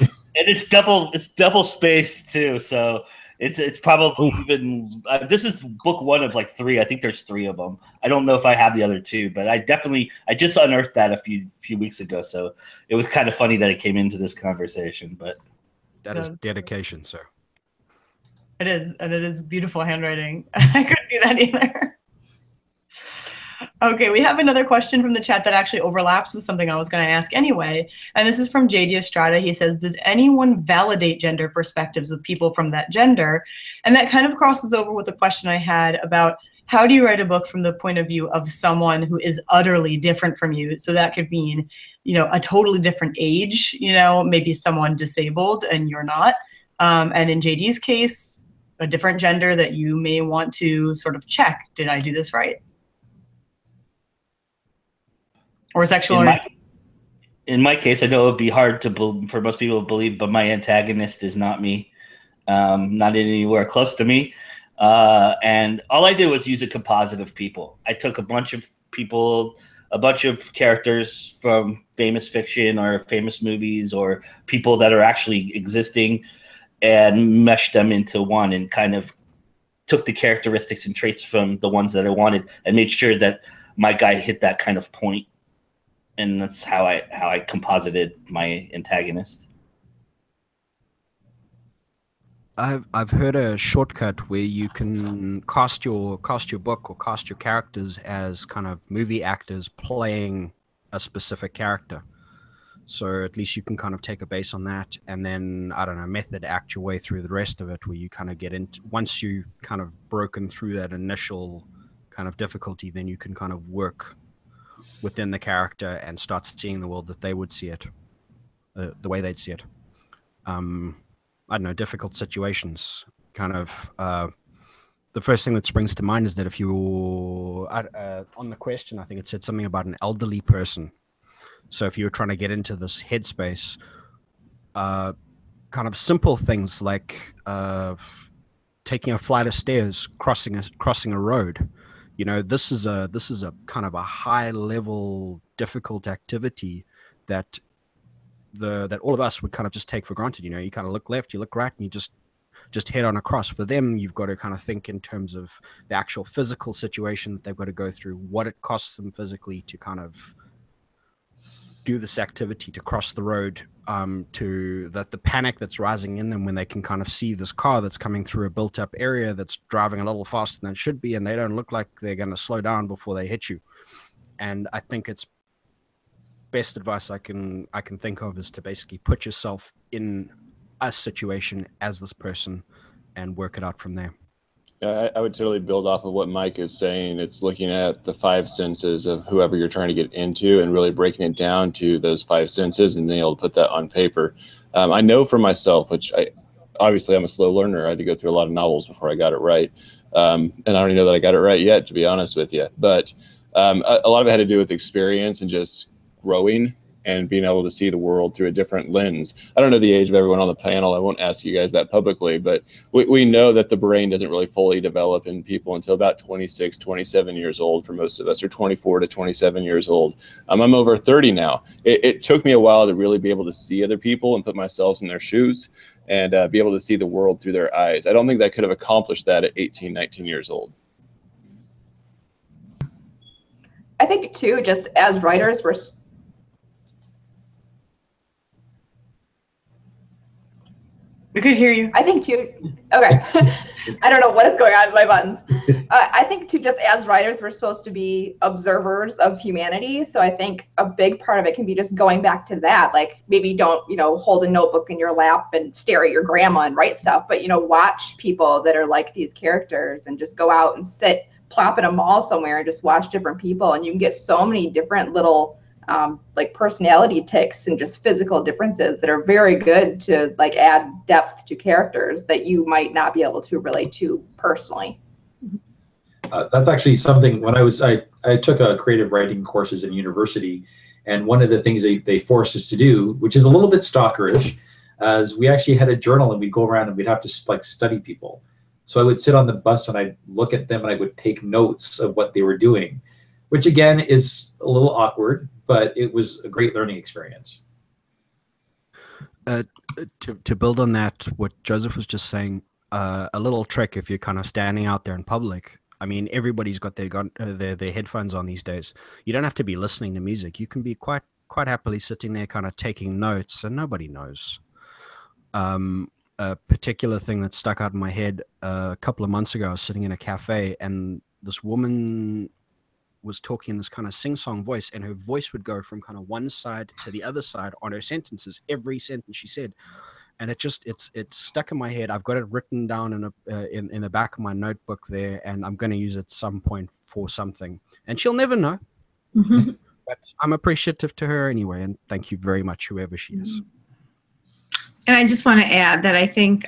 And it's double spaced too, so it's probably even this is book one of like 3. I think there's 3 of them. I don't know if I have the other 2, but I just unearthed that a few weeks ago, so it was kind of funny that it came into this conversation. But that is dedication, sir. It is, and it is beautiful handwriting. I couldn't do that either. Okay, we have another question from the chat that actually overlaps with something I was going to ask anyway. And this is from JD Estrada. He says, does anyone validate gender perspectives with people from that gender? And that kind of crosses over with the question I had about how do you write a book from the point of view of someone who is utterly different from you? So that could mean, you know, a totally different age, you know, maybe someone disabled and you're not. And in JD's case, a different gender that you may want to sort of check, did I do this right? Or sexual in my case, I know it would be hard for most people to believe, but my antagonist is not me, not anywhere close to me. And all I did was use a composite of people. I took a bunch of people, a bunch of characters from famous fiction or famous movies or people that are actually existing and meshed them into one and kind of took the characteristics and traits from the ones that I wanted and made sure that my guy hit that kind of point. And that's how I composited my antagonist. I've heard a shortcut where you can cast your book or cast your characters as kind of movie actors playing a specific character. So at least you can kind of take a base on that, and then I don't know, method act your way through the rest of it, where you kind of get into, once you kind of broken through that initial kind of difficulty, then you can kind of work within the character and start seeing the world that they would see it, the way they'd see it. I don't know, difficult situations. Kind of the first thing that springs to mind is that if you're on the question, I think it said something about an elderly person. So if you were trying to get into this headspace, kind of simple things like taking a flight of stairs, crossing a road. You know, this is a kind of a high level difficult activity that all of us would kind of just take for granted. You know, you kind of look left, you look right, and you just head on across. For them, you've got to kind of think in terms of the actual physical situation that they've got to go through, what it costs them physically to kind of do this activity, to cross the road, to the panic that's rising in them when they can kind of see this car that's coming through a built-up area that's driving a little faster than it should be, and they don't look like they're going to slow down before they hit you. And I think it's best advice I can think of is to basically put yourself in a situation as this person and work it out from there. Yeah, I would totally build off of what Mike is saying. It's looking at the 5 senses of whoever you're trying to get into and really breaking it down to those 5 senses and being able to put that on paper. I know for myself, which obviously I'm a slow learner. I had to go through a lot of novels before I got it right. And I don't even know that I got it right yet, to be honest with you. But a lot of it had to do with experience and just growing and being able to see the world through a different lens. I don't know the age of everyone on the panel. I won't ask you guys that publicly, but we know that the brain doesn't really fully develop in people until about 26, 27 years old for most of us, or 24 to 27 years old. I'm over 30 now. It took me a while to really be able to see other people and put myself in their shoes and be able to see the world through their eyes. I don't think that I could have accomplished that at 18, 19 years old. I think too, just as writers, we could hear you. I think too, okay. I don't know what is going on with my buttons. I think too, just as writers, we're supposed to be observers of humanity. So I think a big part of it can be just going back to that. Like maybe don't, hold a notebook in your lap and stare at your grandma and write stuff, but, watch people that are like these characters and just go out and sit, plop in a mall somewhere and just watch different people. And you can get so many different little like personality tics and just physical differences that are very good to like add depth to characters that you might not be able to relate to personally. That's actually something. When I took creative writing courses in university, and one of the things they forced us to do, which is a little bit stalkerish, is we actually had a journal and we'd go around and we'd have to like study people. So I would sit on the bus and I'd look at them and I would take notes of what they were doing, which again is a little awkward, but it was a great learning experience. To build on that, what Joseph was just saying, a little trick if you're kind of standing out there in public. I mean, everybody's got their headphones on these days. You don't have to be listening to music. You can be quite happily sitting there kind of taking notes and nobody knows. A particular thing that stuck out in my head a couple of months ago, I was sitting in a cafe and this woman was talking in this kind of sing-song voice, and her voice would go from kind of one side to the other side on her sentences, every sentence she said. And it's stuck in my head. I've got it written down in the back of my notebook there, and I'm going to use it at some point for something. And she'll never know. Mm-hmm. But I'm appreciative to her anyway, and thank you very much, whoever she is. And I just want to add that I think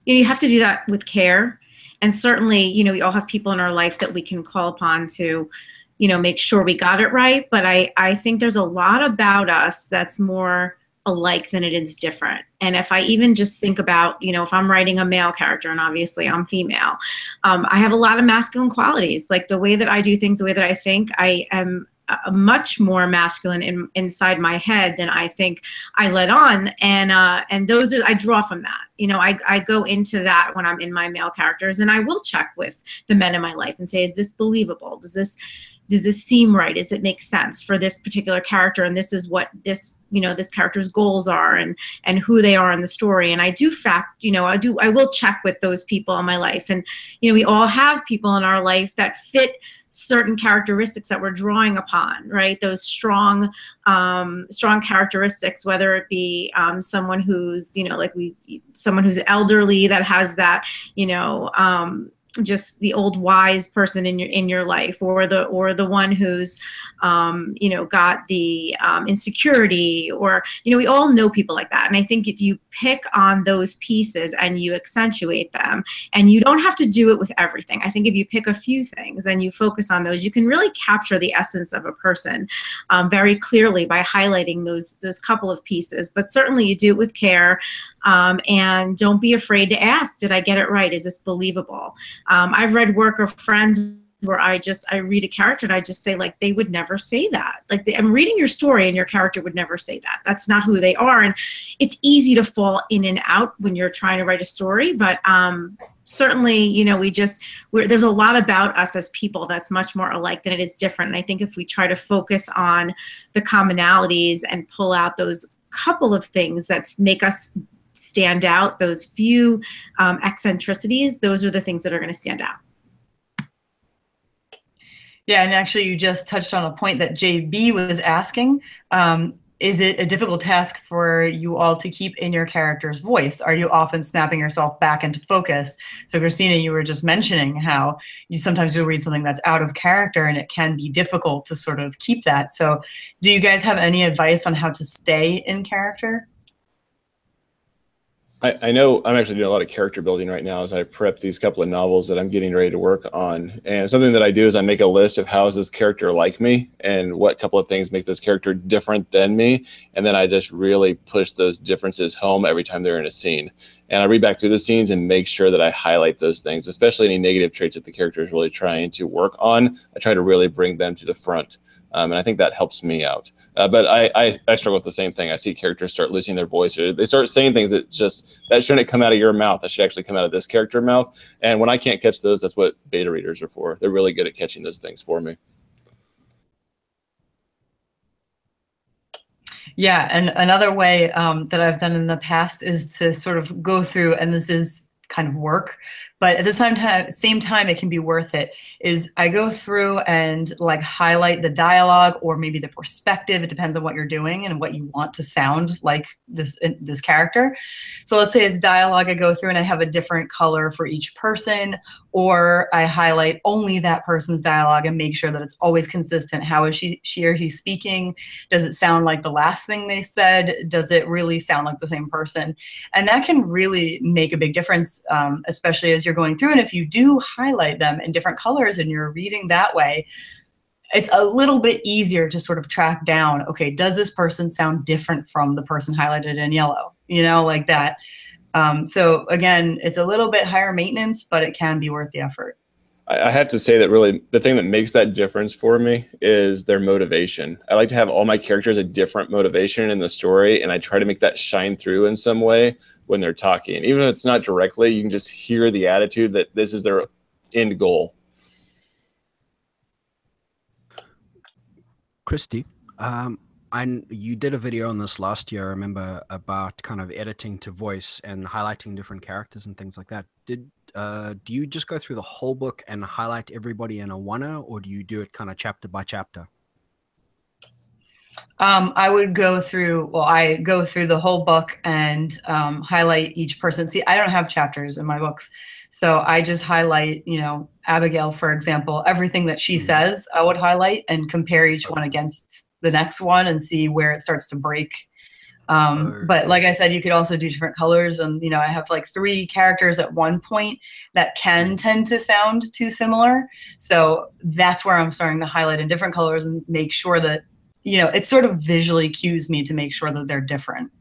you have to do that with care. And certainly, we all have people in our life that we can call upon to, make sure we got it right. But I think there's a lot about us that's more alike than it is different. And if I even just think about, if I'm writing a male character, and obviously I'm female, I have a lot of masculine qualities. Like the way that I do things, the way that I think, I am much more masculine inside my head than I think I let on. And those are, I draw from that. I go into that when I'm in my male characters, and I will check with the men in my life and say, is this believable? Does this seem right? Does it make sense for this particular character? And this is what this character's goals are and who they are in the story. And I do I will check with those people in my life. And, we all have people in our life that fit certain characteristics that we're drawing upon, right? Those strong characteristics, whether it be someone who's, someone who's elderly that has that, just the old wise person in your life, or the one who's got the insecurity, or we all know people like that. And I think if you pick on those pieces and you accentuate them, and you don't have to do it with everything. I think if you pick a few things and you focus on those, you can really capture the essence of a person very clearly by highlighting those couple of pieces. But certainly you do it with care, and don't be afraid to ask, did I get it right? Is this believable? I've read work of friends where I read a character and I just say, like, they would never say that. Like, I'm reading your story and your character would never say that. That's not who they are. And it's easy to fall in and out when you're trying to write a story. But certainly, there's a lot about us as people that's much more alike than it is different. And I think if we try to focus on the commonalities and pull out those couple of things that make us stand out, those few eccentricities, those are the things that are going to stand out. Yeah, and actually you just touched on a point that JB was asking. Is it a difficult task for you all to keep in your character's voice? Are you often snapping yourself back into focus? So Christina, you were just mentioning how sometimes you'll read something that's out of character and it can be difficult to sort of keep that. So do you guys have any advice on how to stay in character? I know I'm actually doing a lot of character building right now as I prep these couple of novels that I'm getting ready to work on. And something that I do is I make a list of how is this character like me and what couple of things make this character different than me. And then I just really push those differences home every time they're in a scene. And I read back through the scenes and make sure that I highlight those things, especially any negative traits that the character is really trying to work on. I try to really bring them to the front. And I think that helps me out. But I struggle with the same thing. I see characters start losing their voice. Or they start saying things that shouldn't come out of your mouth. That should actually come out of this character's mouth. And when I can't catch those, that's what beta readers are for. They're really good at catching those things for me. Yeah, and another way that I've done in the past is to sort of go through, and this is kind of work, but at the same time, it can be worth it, is I go through and like highlight the dialogue or maybe the perspective. It depends on what you're doing and what you want to sound like this character. So let's say it's dialogue, I go through and I have a different color for each person, or I highlight only that person's dialogue and make sure that it's always consistent. How is she or he speaking? Does it sound like the last thing they said? Does it really sound like the same person? And that can really make a big difference, especially as you're going through. And if you do highlight them in different colors and you're reading that way, it's a little bit easier to sort of track down, okay, does this person sound different from the person highlighted in yellow? You know, like that. So again, it's a little bit higher maintenance, but it can be worth the effort. I have to say that really the thing that makes that difference for me is their motivation. I like to have all my characters a different motivation in the story, and I try to make that shine through in some way when they're talking. Even if it's not directly, you can just hear the attitude that this is their end goal. Christy, you did a video on this last year, I remember, about kind of editing to voice and highlighting different characters and things like that. Do you just go through the whole book and highlight everybody in a one-er, or do you do it kind of chapter by chapter? I would go through, well, I go through the whole book and highlight each person. See, I don't have chapters in my books, so I just highlight, you know, Abigail, for example, everything that she says, I would highlight and compare each one against the next one and see where it starts to break. But like I said, you could also do different colors. And, you know, I have like 3 characters at one point that can tend to sound too similar. So that's where I'm starting to highlight in different colors and make sure that, you know, it sort of visually cues me to make sure that they're different.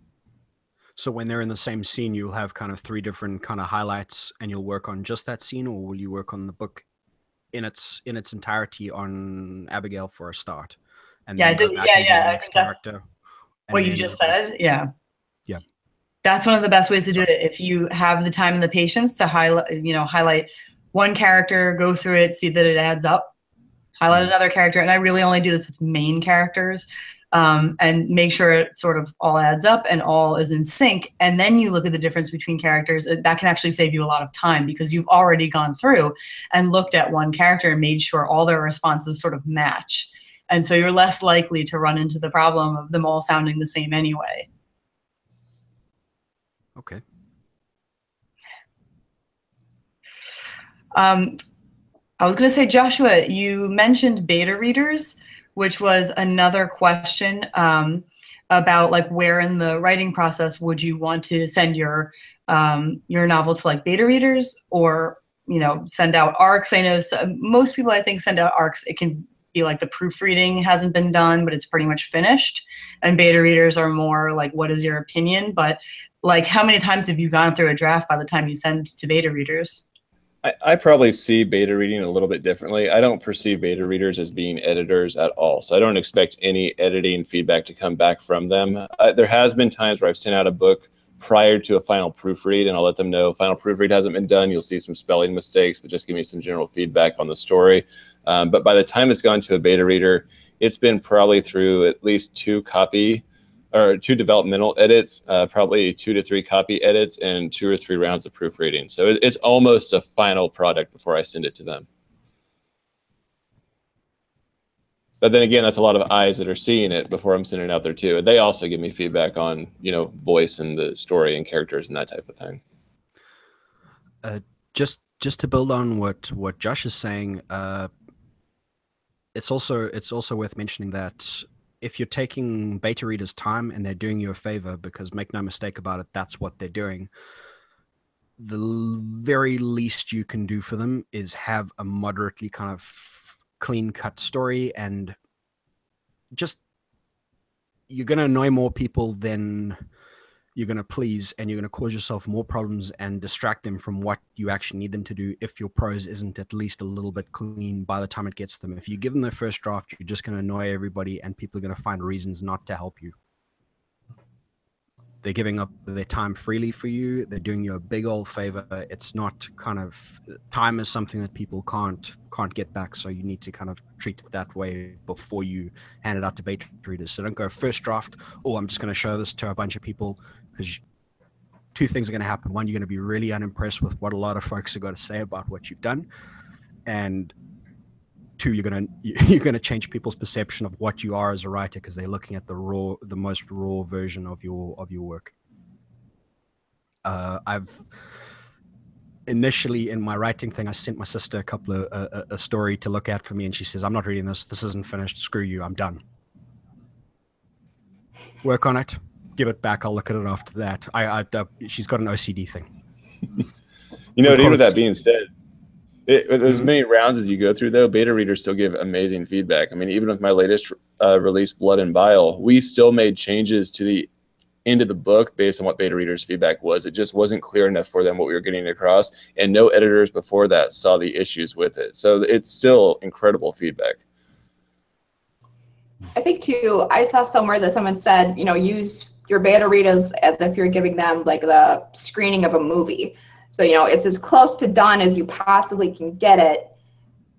So when they're in the same scene, you'll have kind of 3 different kind of highlights and you'll work on just that scene, or will you work on the book in its entirety on Abigail for a start? And yeah, then I think that's what you just said. Yeah. Yeah. That's one of the best ways to do it. If you have the time and the patience to highlight one character, go through it, see that it adds up, highlight another character. And I really only do this with main characters, and make sure it sort of all adds up and all is in sync. And then you look at the difference between characters. That can actually save you a lot of time because you've already gone through and looked at one character and made sure all their responses sort of match. And so you're less likely to run into the problem of them all sounding the same anyway. Okay. I was going to say, Joshua, you mentioned beta readers, which was another question about like where in the writing process would you want to send your novel to, like beta readers, or, you know, send out ARCs. I know most people, I think, send out ARCs. It can be like the proofreading hasn't been done, but it's pretty much finished. And beta readers are more like, what is your opinion? But like, how many times have you gone through a draft by the time you send to beta readers? I probably see beta reading a little bit differently. I don't perceive beta readers as being editors at all. So I don't expect any editing feedback to come back from them. There has been times where I've sent out a book prior to a final proofread, and I'll let them know final proofread hasn't been done. You'll see some spelling mistakes, but just give me some general feedback on the story. But by the time it's gone to a beta reader, it's been probably through at least 2 developmental edits, probably 2 to 3 copy edits, and 2 or 3 rounds of proofreading. So it's almost a final product before I send it to them. But then again, that's a lot of eyes that are seeing it before I'm sending it out there too. They also give me feedback on, you know, voice and the story and characters and that type of thing. Just to build on what Josh is saying, it's also worth mentioning that if you're taking beta readers' time and they're doing you a favor, because make no mistake about it, that's what they're doing, the very least you can do for them is have a moderately kind of clean-cut story, and just you're going to annoy more people than you're going to please, and you're going to cause yourself more problems and distract them from what you actually need them to do if your prose isn't at least a little bit clean by the time it gets to them. If you give them their first draft, you're just going to annoy everybody, and people are going to find reasons not to help you. They're giving up their time freely for you. They're doing you a big old favor. It's not kind of, time is something that people can't get back. So you need to kind of treat it that way before you hand it out to beta readers. So don't go first draft, oh, I'm just going to show this to a bunch of people, because two things are going to happen. One, you're going to be really unimpressed with what a lot of folks are going to say about what you've done, and two, you're going to change people's perception of what you are as a writer because they're looking at the most raw version of your work. I've initially, in my writing thing, I sent my sister a story to look at for me, and she says, "I'm not reading this. This isn't finished. Screw you. I'm done. Work on it. Give it back. I'll look at it after that." She's got an OCD thing. You know, even with that being said, as many rounds as you go through, though, beta readers still give amazing feedback. I mean, even with my latest release, Blood and Bile, we still made changes to the end of the book based on what beta readers' feedback was. It just wasn't clear enough for them what we were getting across, and no editors before that saw the issues with it. So it's still incredible feedback. I think too, I saw somewhere that someone said, you know, use your beta readers as if you're giving them like the screening of a movie. So, you know, it's as close to done as you possibly can get it.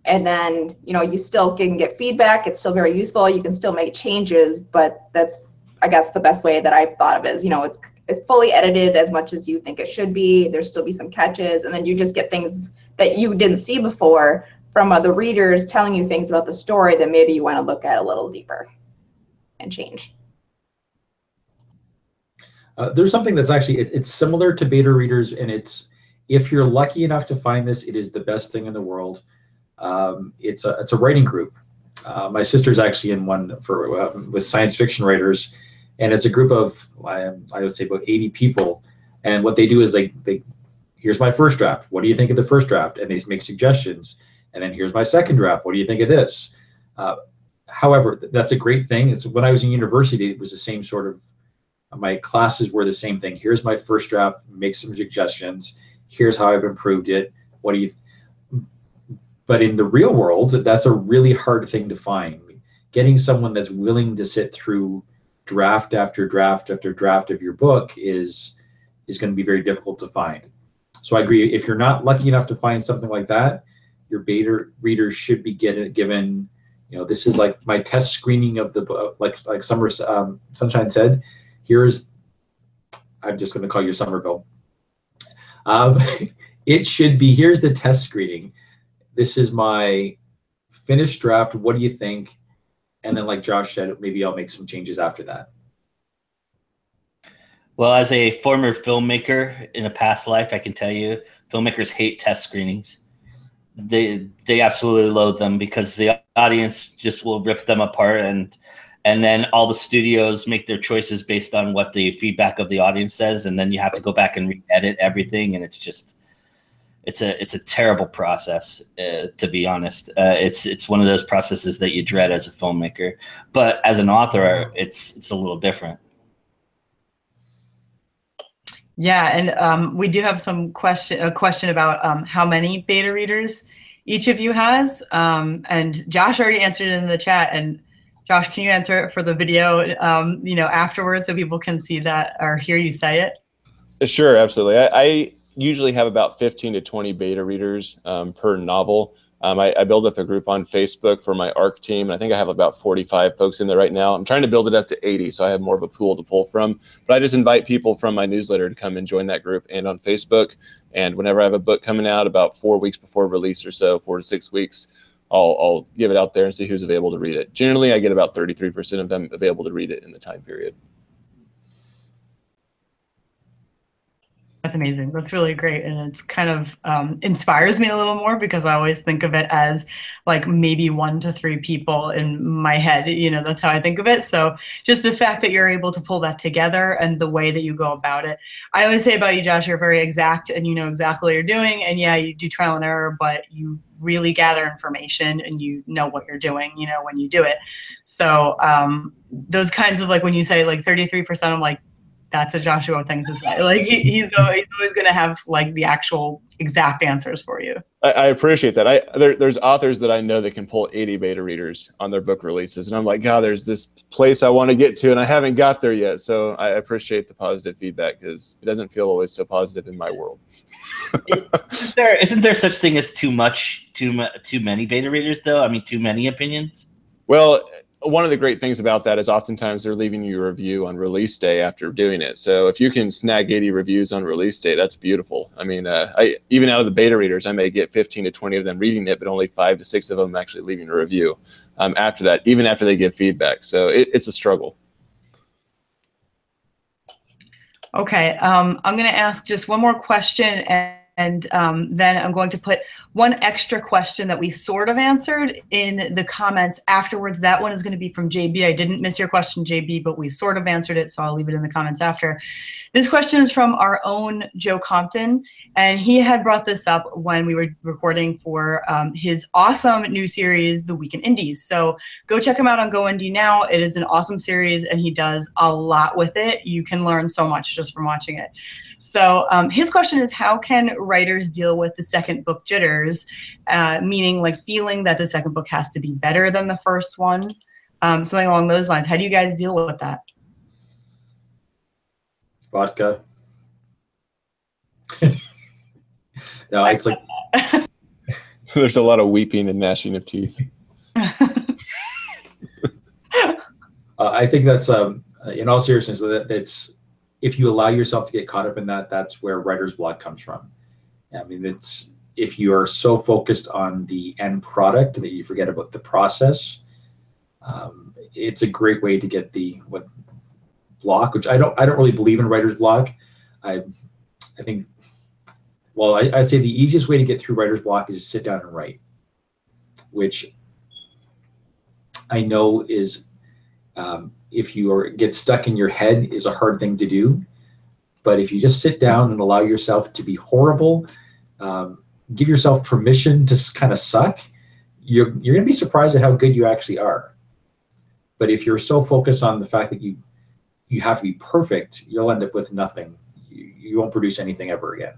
And then, you know, you still can get feedback. It's still very useful. You can still make changes, but that's, I guess, the best way that I've thought of it is, you know, it's fully edited as much as you think it should be. There'll still be some catches, and then you just get things that you didn't see before from other readers telling you things about the story that maybe you want to look at a little deeper and change. There's something that's actually, it's similar to beta readers, and it's, if you're lucky enough to find this, it is the best thing in the world. It's a writing group. My sister's actually in one with science fiction writers, and it's a group of, I would say, about 80 people. And what they do is they here's my first draft. What do you think of the first draft? And they make suggestions. And then here's my second draft. What do you think of this? However, that's a great thing. It's when I was in university, it was the same sort of, my classes were the same thing. Here's my first draft, make some suggestions. Here's how I've improved it. What do you, but in the real world, that's a really hard thing to find. Getting someone that's willing to sit through draft after draft after draft of your book is going to be very difficult to find. So I agree. If you're not lucky enough to find something like that, your beta readers should be given, you know, this is like my test screening of the book, like Sunshine said. Here's, I'm just going to call you Somerville. It should be, here's the test screening. This is my finished draft. What do you think? And then, like Josh said, maybe I'll make some changes after that. Well, as a former filmmaker in a past life, I can tell you, filmmakers hate test screenings. They absolutely loathe them because the audience just will rip them apart, and then all the studios make their choices based on what the feedback of the audience says, and then you have to go back and re-edit everything, and it's just, it's a terrible process, to be honest. It's one of those processes that you dread as a filmmaker, but as an author, it's a little different. Yeah, and we do have a question about how many beta readers each of you has, and Josh already answered it in the chat. And Josh, can you answer it for the video, you know, afterwards, so people can see that or hear you say it? Sure, absolutely. I usually have about 15 to 20 beta readers per novel. I build up a group on Facebook for my ARC team, and I think I have about 45 folks in there right now. I'm trying to build it up to 80, so I have more of a pool to pull from. But I just invite people from my newsletter to come and join that group and on Facebook. And whenever I have a book coming out, about 4 weeks before release or so, 4 to 6 weeks, I'll give it out there and see who's available to read it. Generally, I get about 33% of them available to read it in the time period. That's amazing. That's really great. And it's kind of inspires me a little more, because I always think of it as like maybe 1 to 3 people in my head. You know, that's how I think of it. So just the fact that you're able to pull that together and the way that you go about it. I always say about you, Josh, you're very exact and you know exactly what you're doing. And yeah, you do trial and error, but you really gather information and you know what you're doing, you know, when you do it. So those kinds of, like when you say like 33%, I'm like, that's a Joshua thing to say. Like he's always going to have like the actual exact answers for you. I appreciate that. There's authors that I know that can pull 80 beta readers on their book releases, and I'm like, God, there's this place I want to get to, and I haven't got there yet. So I appreciate the positive feedback, because it doesn't feel always so positive in my world. Isn't there such thing as too many beta readers, though? I mean, too many opinions? Well, one of the great things about that is oftentimes they're leaving you a review on release day after doing it. So if you can snag 80 reviews on release day, that's beautiful. I mean, even out of the beta readers, I may get 15 to 20 of them reading it, but only 5 to 6 of them actually leaving a review after that, even after they give feedback. So it's a struggle. Okay, I'm going to ask just one more question, and then I'm going to put one extra question that we sort of answered in the comments afterwards. That one is going to be from JB. I didn't miss your question, JB, but we sort of answered it, so I'll leave it in the comments after. This question is from our own Joe Compton, and he had brought this up when we were recording for his awesome new series, The Week in Indies. So go check him out on Go Indie now. It is an awesome series, and he does a lot with it. You can learn so much just from watching it. So his question is, how can writers deal with the second book jitters, meaning like feeling that the second book has to be better than the first one, something along those lines. How do you guys deal with that? Vodka. No, it's like There's a lot of weeping and gnashing of teeth. I think that's in all seriousness, that's if you allow yourself to get caught up in that, that's where writer's block comes from. I mean, it's if you are so focused on the end product that you forget about the process. It's a great way to get the block, which I don't really believe in writer's block. I think, well, I'd say the easiest way to get through writer's block is to sit down and write, which I know is if you get stuck in your head is a hard thing to do. But if you just sit down and allow yourself to be horrible, give yourself permission to kind of suck, you're going to be surprised at how good you actually are. But if you're so focused on the fact that you have to be perfect, you'll end up with nothing. You won't produce anything ever again.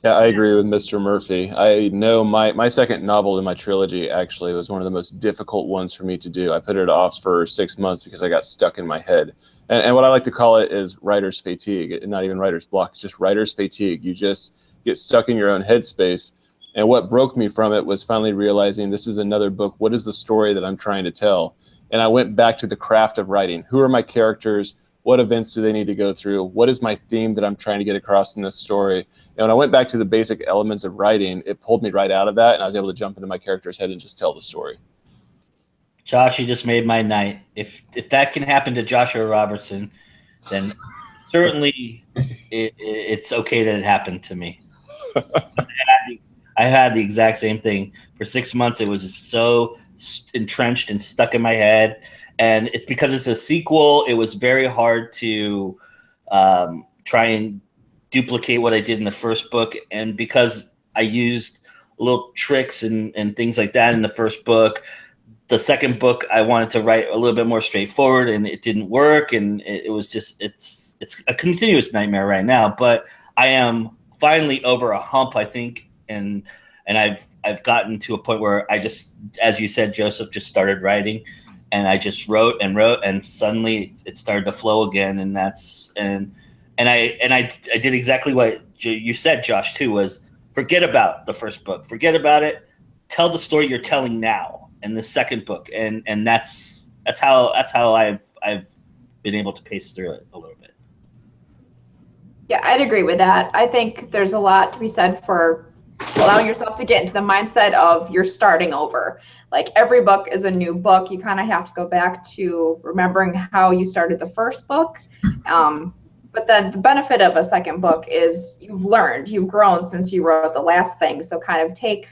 Yeah, I agree with Mr. Murphy. I know my second novel in my trilogy actually was one of the most difficult ones for me to do. I put it off for 6 months because I got stuck in my head. And what I like to call it is writer's fatigue, not even writer's block, it's just writer's fatigue. You just get stuck in your own headspace. And what broke me from it was finally realizing this is another book. What is the story that I'm trying to tell? And I went back to the craft of writing. Who are my characters? What events do they need to go through? What is my theme that I'm trying to get across in this story? And when I went back to the basic elements of writing, it pulled me right out of that, and I was able to jump into my character's head and just tell the story. Josh, you just made my night. If that can happen to Joshua Robertson, then certainly it's okay that it happened to me. I had the exact same thing. For 6 months, it was so entrenched and stuck in my head. And it's because it's a sequel, it was very hard to try and duplicate what I did in the first book. And because I used little tricks and things like that in the first book, the second book I wanted to write a little bit more straightforward, and it didn't work. And it was just, it's a continuous nightmare right now. But I am finally over a hump, I think. And I've gotten to a point where I just, as you said, Joseph, just started writing. And I just wrote, and suddenly it started to flow again. And I did exactly what you said, Josh, too, was forget about the first book, forget about it, tell the story you're telling now in the second book, and that's how I've been able to pace through it a little bit. Yeah, I'd agree with that. I think there's a lot to be said for allowing yourself to get into the mindset of you're starting over. Like every book is a new book. You kind of have to go back to remembering how you started the first book. But then the benefit of a second book is you've learned, you've grown since you wrote the last thing. So kind of take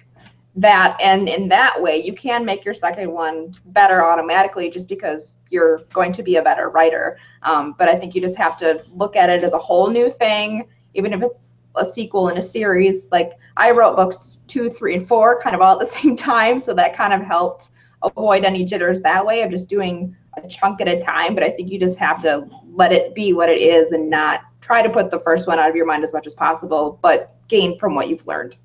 that, and in that way, you can make your second one better automatically just because you're going to be a better writer. But I think you just have to look at it as a whole new thing, even if it's a sequel in a series. Like I wrote books 2, 3, and 4 kind of all at the same time, so that kind of helped avoid any jitters that way of just doing a chunk at a time. But I think you just have to let it be what it is and not try to put the first one out of your mind as much as possible, but gain from what you've learned.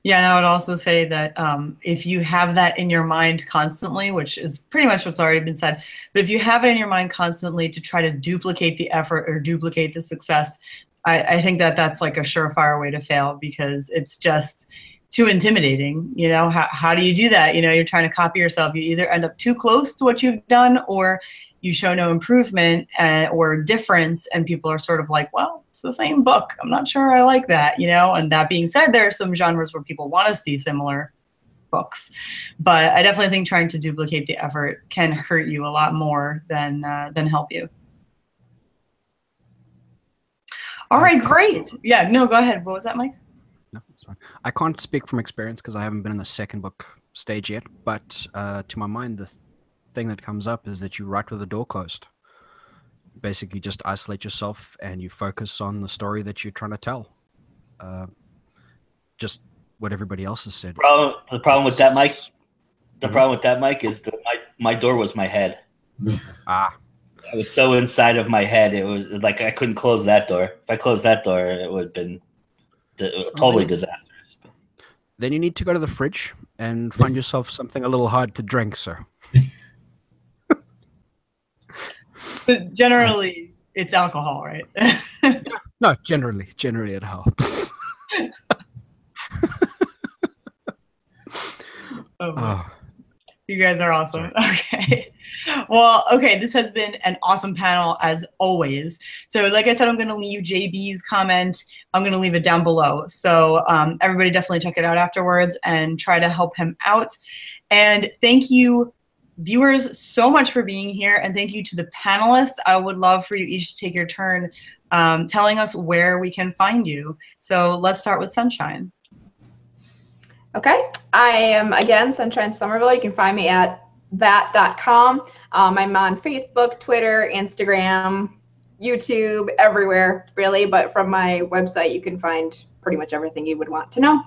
Yeah, and I would also say that if you have that in your mind constantly, which is pretty much what's already been said, but if you have it in your mind constantly to try to duplicate the effort or duplicate the success, I think that that's like a surefire way to fail, because it's just too intimidating. You know, how do you do that? You know, you're trying to copy yourself. You either end up too close to what you've done, or you show no improvement or difference, and people are sort of like, well, it's the same book. I'm not sure I like that, you know? And that being said, there are some genres where people want to see similar books. But I definitely think trying to duplicate the effort can hurt you a lot more than help you. All right, great. Yeah, no, go ahead. What was that, Mike? No, it's fine. I can't speak from experience because I haven't been in the second book stage yet, but to my mind, the thing that comes up is that you write with the door closed. Basically just isolate yourself and you focus on the story that you're trying to tell. Just what everybody else has said. The problem with that, Mike. The problem with that, Mike, is that my door was my head. I was so inside of my head. It was like I couldn't close that door. If I closed that door, it would have been totally disastrous. Then you need to go to the fridge and find yourself something a little hard to drink, sir. But generally, it's alcohol, right? No, generally it helps. Oh. You guys are awesome. Okay. Well, okay, this has been an awesome panel as always. So like I said, I'm going to leave JB's comment. I'm going to leave it down below. So everybody definitely check it out afterwards and try to help him out. And thank you, viewers, so much for being here. And thank you to the panelists. I would love for you each to take your turn telling us where we can find you. So let's start with Sunshine. Okay, I am, again, Sunshine Somerville. You can find me at that.com. I'm on Facebook, Twitter, Instagram, YouTube, everywhere, really. But from my website, you can find pretty much everything you would want to know.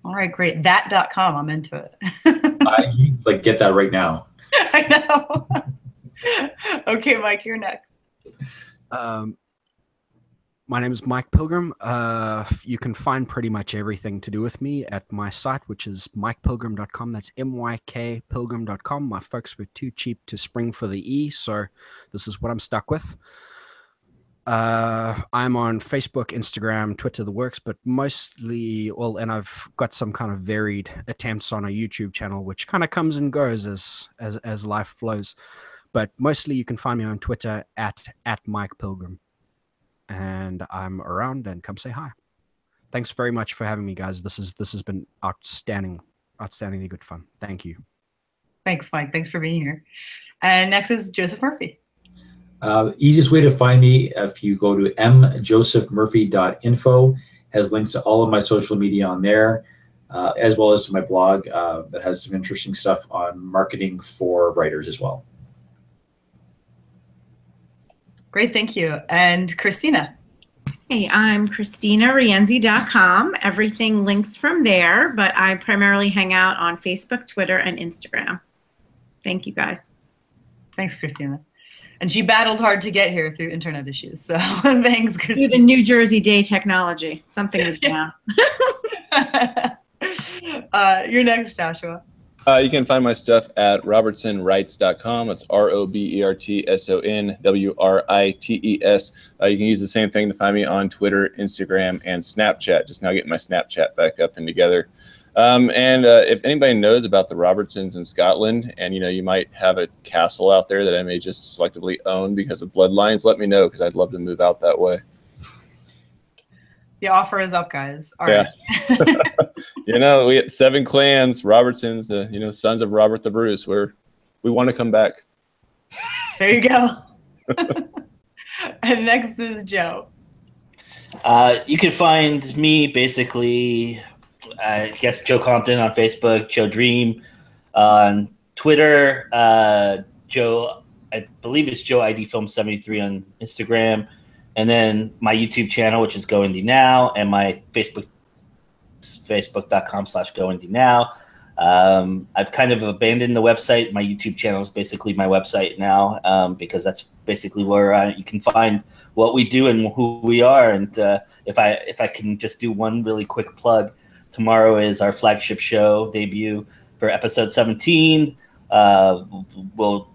All right, great. That.com, I'm into it. I like get that right now. I know. Okay, Mike, you're next. My name is Mike Pilgrim. You can find pretty much everything to do with me at my site, which is mikepilgrim.com. That's MYKpilgrim.com. My folks were too cheap to spring for the E, so this is what I'm stuck with. I'm on Facebook, Instagram, Twitter, the works, but mostly, well, and I've got some kind of varied attempts on a YouTube channel, which kind of comes and goes as life flows. But mostly you can find me on Twitter at Mike Pilgrim. And I'm around, and come say hi. Thanks very much for having me, guys. This has been outstandingly good fun. Thank you. Thanks, Mike. Thanks for being here. And next is Joseph Murphy. Easiest way to find me, if you go to mjosephmurphy.info, has links to all of my social media on there, as well as to my blog that has some interesting stuff on marketing for writers as well. Great, thank you. And Christina. Hey, I'm ChristinaRienzi.com. Everything links from there, but I primarily hang out on Facebook, Twitter, and Instagram. Thank you, guys. Thanks, Christina. And she battled hard to get here through internet issues, so thanks, Christina. Through the New Jersey Day technology. Something was down. You're next, Joshua. You can find my stuff at robertsonwrites.com. It's ROBERTSONWRITES. You can use the same thing to find me on Twitter, Instagram, and Snapchat. Just now getting my Snapchat back up and together. If anybody knows about the Robertsons in Scotland, and you might have a castle out there that I may just selectively own because of bloodlines, let me know, because I'd love to move out that way. The offer is up, guys. All right. We had 7 clans, Robertsons, sons of Robert the Bruce, where we want to come back. There you go. And next is Joe. You can find me basically, I guess, Joe Compton on Facebook, Joe Dream on Twitter, Joe, I believe it's Joe ID Film 73 on Instagram. And then my YouTube channel, which is Go Indie Now, and my facebook.com/GoIndieNow. I've kind of abandoned the website. My YouTube channel is basically my website now, because that's basically where you can find what we do and who we are. And if I can just do one really quick plug, tomorrow is our flagship show debut for episode 17. We'll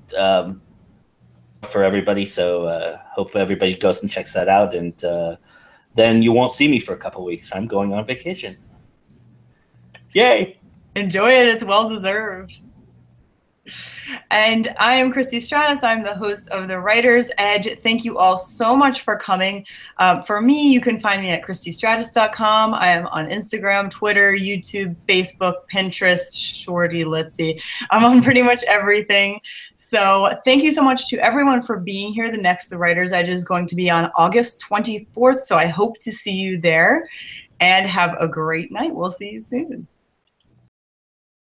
for everybody, so hope everybody goes and checks that out. And then you won't see me for a couple weeks. I'm going on vacation. Yay! Enjoy it. It's well deserved. And I am Christy Stratus. I'm the host of The Writer's Edge. Thank you all so much for coming. For me, you can find me at christystratus.com. I am on Instagram, Twitter, YouTube, Facebook, Pinterest, Shorty, let's see. I'm on pretty much everything. So thank you so much to everyone for being here. The next The Writer's Edge is going to be on August 24th. So I hope to see you there, and have a great night. We'll see you soon.